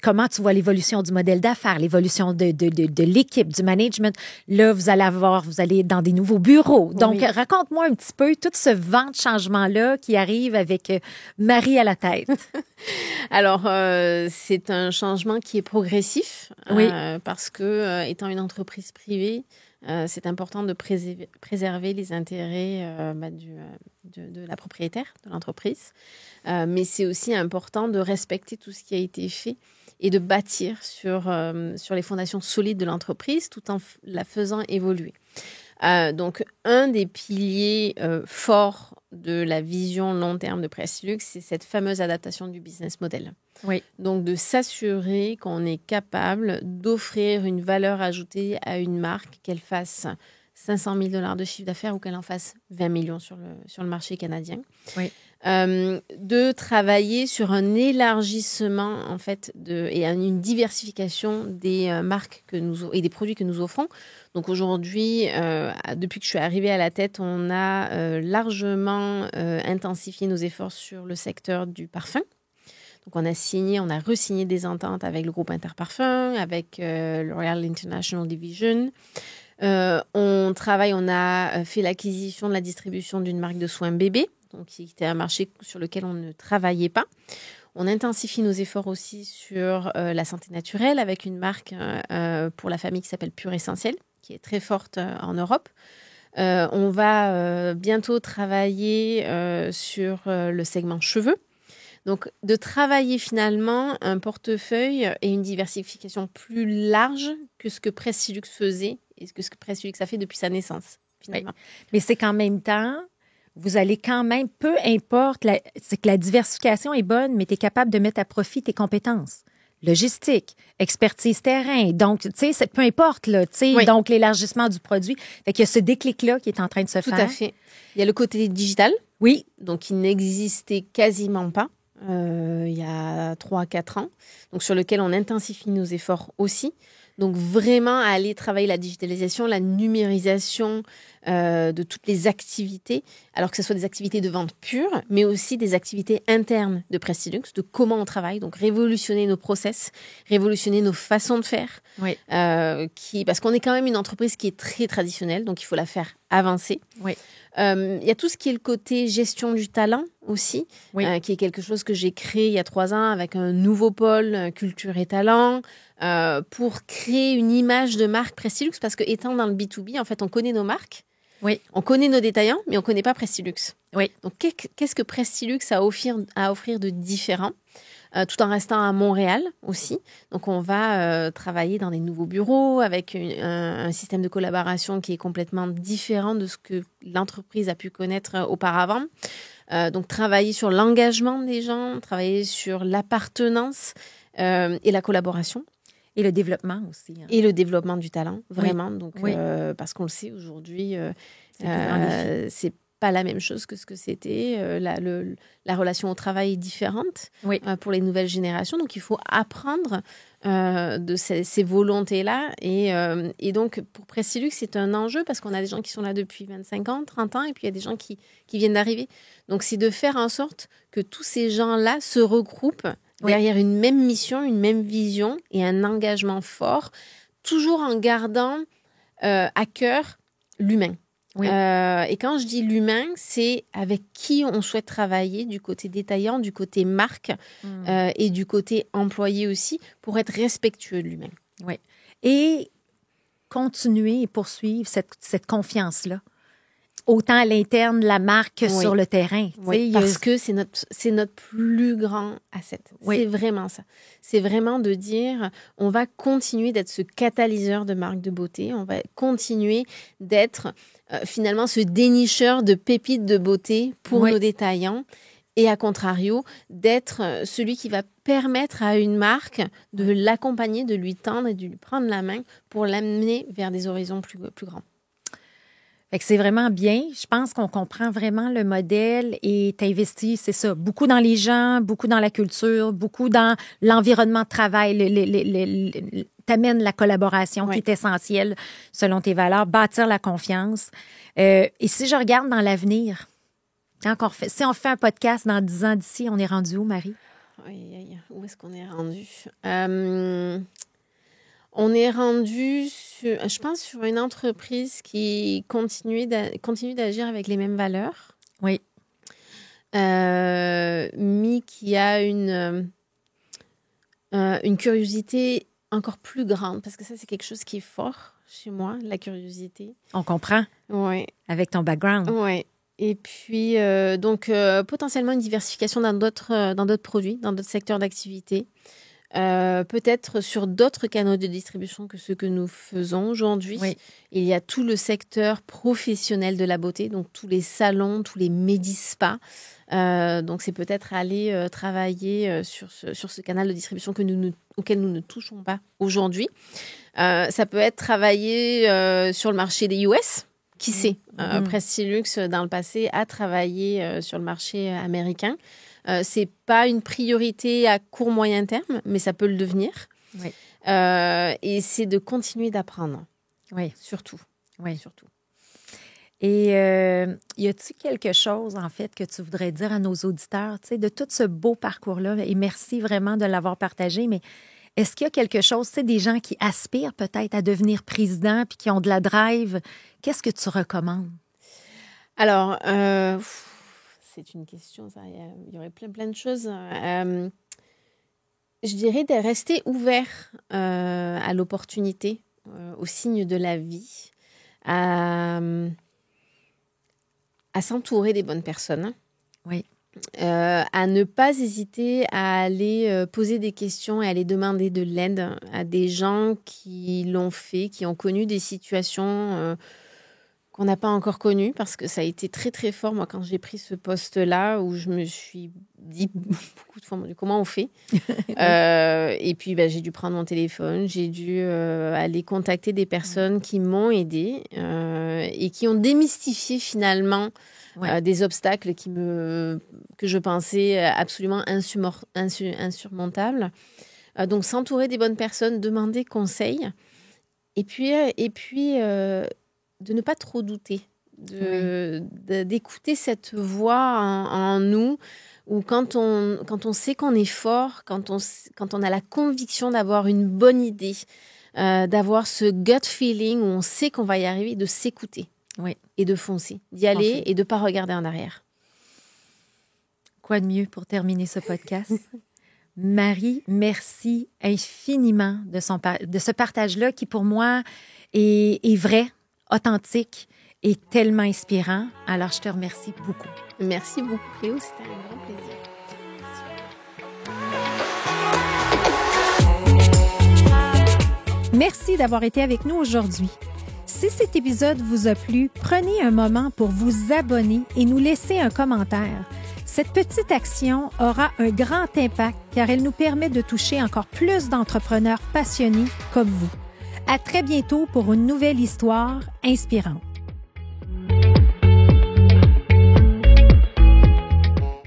Comment tu vois l'évolution du modèle d'affaires, l'évolution de l'équipe, du management? Là, vous allez dans des nouveaux bureaux. Donc, raconte-moi un petit peu tout ce vent de changement-là qui arrive avec Marie à la tête. Alors, c'est un changement qui est progressif parce que, étant une entreprise privée, c'est important de préserver les intérêts de la propriétaire de l'entreprise. Mais c'est aussi important de respecter tout ce qui a été fait et de bâtir sur les fondations solides de l'entreprise tout en la faisant évoluer. Donc, un des piliers forts de la vision long terme de Prestilux, c'est cette fameuse adaptation du business model. Oui. Donc, de s'assurer qu'on est capable d'offrir une valeur ajoutée à une marque, qu'elle fasse 500 000 $ de chiffre d'affaires ou qu'elle en fasse 20 millions sur le marché canadien. Oui. De travailler sur un élargissement en fait et une diversification des marques et des produits que nous offrons. Donc aujourd'hui, depuis que je suis arrivée à la tête, on a largement intensifié nos efforts sur le secteur du parfum. Donc on a re-signé des ententes avec le groupe Interparfums, avec L'Oréal International Division. On a fait l'acquisition de la distribution d'une marque de soins bébés, donc qui était un marché sur lequel on ne travaillait pas. On intensifie nos efforts aussi sur la santé naturelle avec une marque pour la famille qui s'appelle Pure Essentiel, qui est très forte en Europe. On va bientôt travailler sur le segment cheveux. Donc, de travailler finalement un portefeuille et une diversification plus large que ce que Pressilux faisait et ce que Pressilux a fait depuis sa naissance, finalement. Oui. Mais c'est qu'en même temps, vous allez quand même, peu importe, c'est que la diversification est bonne, mais tu es capable de mettre à profit tes compétences. Logistique, expertise terrain. Donc, tu sais, peu importe, là, tu sais, donc l'élargissement du produit. Fait qu'il y a ce déclic-là qui est en train de se faire. Tout à fait. Il y a le côté digital. Oui. Donc, il n'existait quasiment pas il y a 3-4 ans. Donc, sur lequel on intensifie nos efforts aussi. Donc, vraiment aller travailler la digitalisation, la numérisation de toutes les activités, alors que ce soit des activités de vente pure, mais aussi des activités internes de Pressilux, de comment on travaille. Donc, révolutionner nos process, révolutionner nos façons de faire. Oui. Parce qu'on est quand même une entreprise qui est très traditionnelle, donc il faut la faire avancer. Oui. Il y a tout ce qui est le côté gestion du talent aussi, qui est quelque chose que j'ai créé il y a 3 ans avec un nouveau pôle culture et talent pour créer une image de marque Pressilux, parce que étant dans le B2B, en fait, on connaît nos marques, on connaît nos détaillants, mais on ne connaît pas Pressilux. Oui. Donc, qu'est-ce que Pressilux a à offrir de différent tout en restant à Montréal aussi. Donc, on va travailler dans des nouveaux bureaux avec un système de collaboration qui est complètement différent de ce que l'entreprise a pu connaître auparavant. Donc, travailler sur l'engagement des gens, travailler sur l'appartenance et la collaboration. Et le développement aussi. Hein. Et le développement du talent, vraiment. Oui. Donc, oui. Parce qu'on le sait aujourd'hui, c'est pas la même chose que ce que c'était. La relation au travail est différente pour les nouvelles générations. Donc, il faut apprendre de ces volontés-là. Et donc, pour Pressilux, c'est un enjeu parce qu'on a des gens qui sont là depuis 25 ans, 30 ans, et puis il y a des gens qui viennent d'arriver. Donc, c'est de faire en sorte que tous ces gens-là se regroupent derrière une même mission, une même vision et un engagement fort, toujours en gardant à cœur l'humain. Oui. Et quand je dis l'humain, c'est avec qui on souhaite travailler du côté détaillant, du côté marque et du côté employé aussi, pour être respectueux de l'humain. Oui. Et continuer et poursuivre cette confiance-là. Autant à l'interne, la marque que sur le terrain. Parce que c'est notre plus grand asset. C'est vraiment ça. C'est vraiment de dire, on va continuer d'être ce catalyseur de marque de beauté. On va continuer d'être finalement ce dénicheur de pépites de beauté pour nos détaillants. Et à contrario, d'être celui qui va permettre à une marque de l'accompagner, de lui tendre et de lui prendre la main pour l'amener vers des horizons plus grands. Fait que c'est vraiment bien. Je pense qu'on comprend vraiment le modèle et tu investis, c'est ça, beaucoup dans les gens, beaucoup dans la culture, beaucoup dans l'environnement de travail. T'amènes la collaboration qui est essentielle selon tes valeurs, bâtir la confiance. Et si je regarde dans l'avenir, si on fait un podcast dans 10 ans d'ici, on est rendu où, Marie? Où est-ce qu'on est rendu? On est rendu, je pense, sur une entreprise qui continue d'agir avec les mêmes valeurs. Oui. Mais qui a une curiosité encore plus grande, parce que ça, c'est quelque chose qui est fort chez moi, la curiosité. On comprend. Oui. Avec ton background. Oui. Et puis, potentiellement une diversification dans d'autres produits, dans d'autres secteurs d'activité. Peut-être sur d'autres canaux de distribution que ceux que nous faisons aujourd'hui. Oui. Il y a tout le secteur professionnel de la beauté, donc tous les salons, tous les médispas. Donc, c'est peut-être aller travailler sur ce canal de distribution auquel nous ne touchons pas aujourd'hui. Ça peut être travailler sur le marché des US. Qui sait? Pressilux, dans le passé, a travaillé sur le marché américain. C'est pas une priorité à court moyen terme, mais ça peut le devenir. Oui. Et c'est de continuer d'apprendre. Oui. Surtout. Oui. Surtout. Et y a-t-il quelque chose, en fait, que tu voudrais dire à nos auditeurs, tu sais, de tout ce beau parcours-là? Et merci vraiment de l'avoir partagé, mais est-ce qu'il y a quelque chose, tu sais, des gens qui aspirent peut-être à devenir président puis qui ont de la drive? Qu'est-ce que tu recommandes? Alors, c'est une question, ça. Il y aurait plein de choses. Je dirais de rester ouvert à l'opportunité, aux signes de la vie, à s'entourer des bonnes personnes. Oui. à ne pas hésiter à aller poser des questions et à aller demander de l'aide à des gens qui l'ont fait, qui ont connu des situations qu'on n'a pas encore connues, parce que ça a été très, très fort, moi, quand j'ai pris ce poste-là, où je me suis dit beaucoup de fois, comment on fait? Et puis, j'ai dû prendre mon téléphone, j'ai dû aller contacter des personnes qui m'ont aidée et qui ont démystifié finalement des obstacles que je pensais absolument insurmontables. Donc, s'entourer des bonnes personnes, demander conseil. Et puis de ne pas trop douter, d'écouter cette voix en nous, où quand on sait qu'on est fort, quand on a la conviction d'avoir une bonne idée, d'avoir ce gut feeling où on sait qu'on va y arriver, de s'écouter et de foncer, d'y aller et de ne pas regarder en arrière. Quoi de mieux pour terminer ce podcast? Marie, merci infiniment de ce partage-là qui, pour moi, est vrai, authentique et tellement inspirant. Alors, je te remercie beaucoup. Merci beaucoup, Cléo. C'était un grand plaisir. Merci d'avoir été avec nous aujourd'hui. Si cet épisode vous a plu, prenez un moment pour vous abonner et nous laisser un commentaire. Cette petite action aura un grand impact car elle nous permet de toucher encore plus d'entrepreneurs passionnés comme vous. À très bientôt pour une nouvelle histoire inspirante.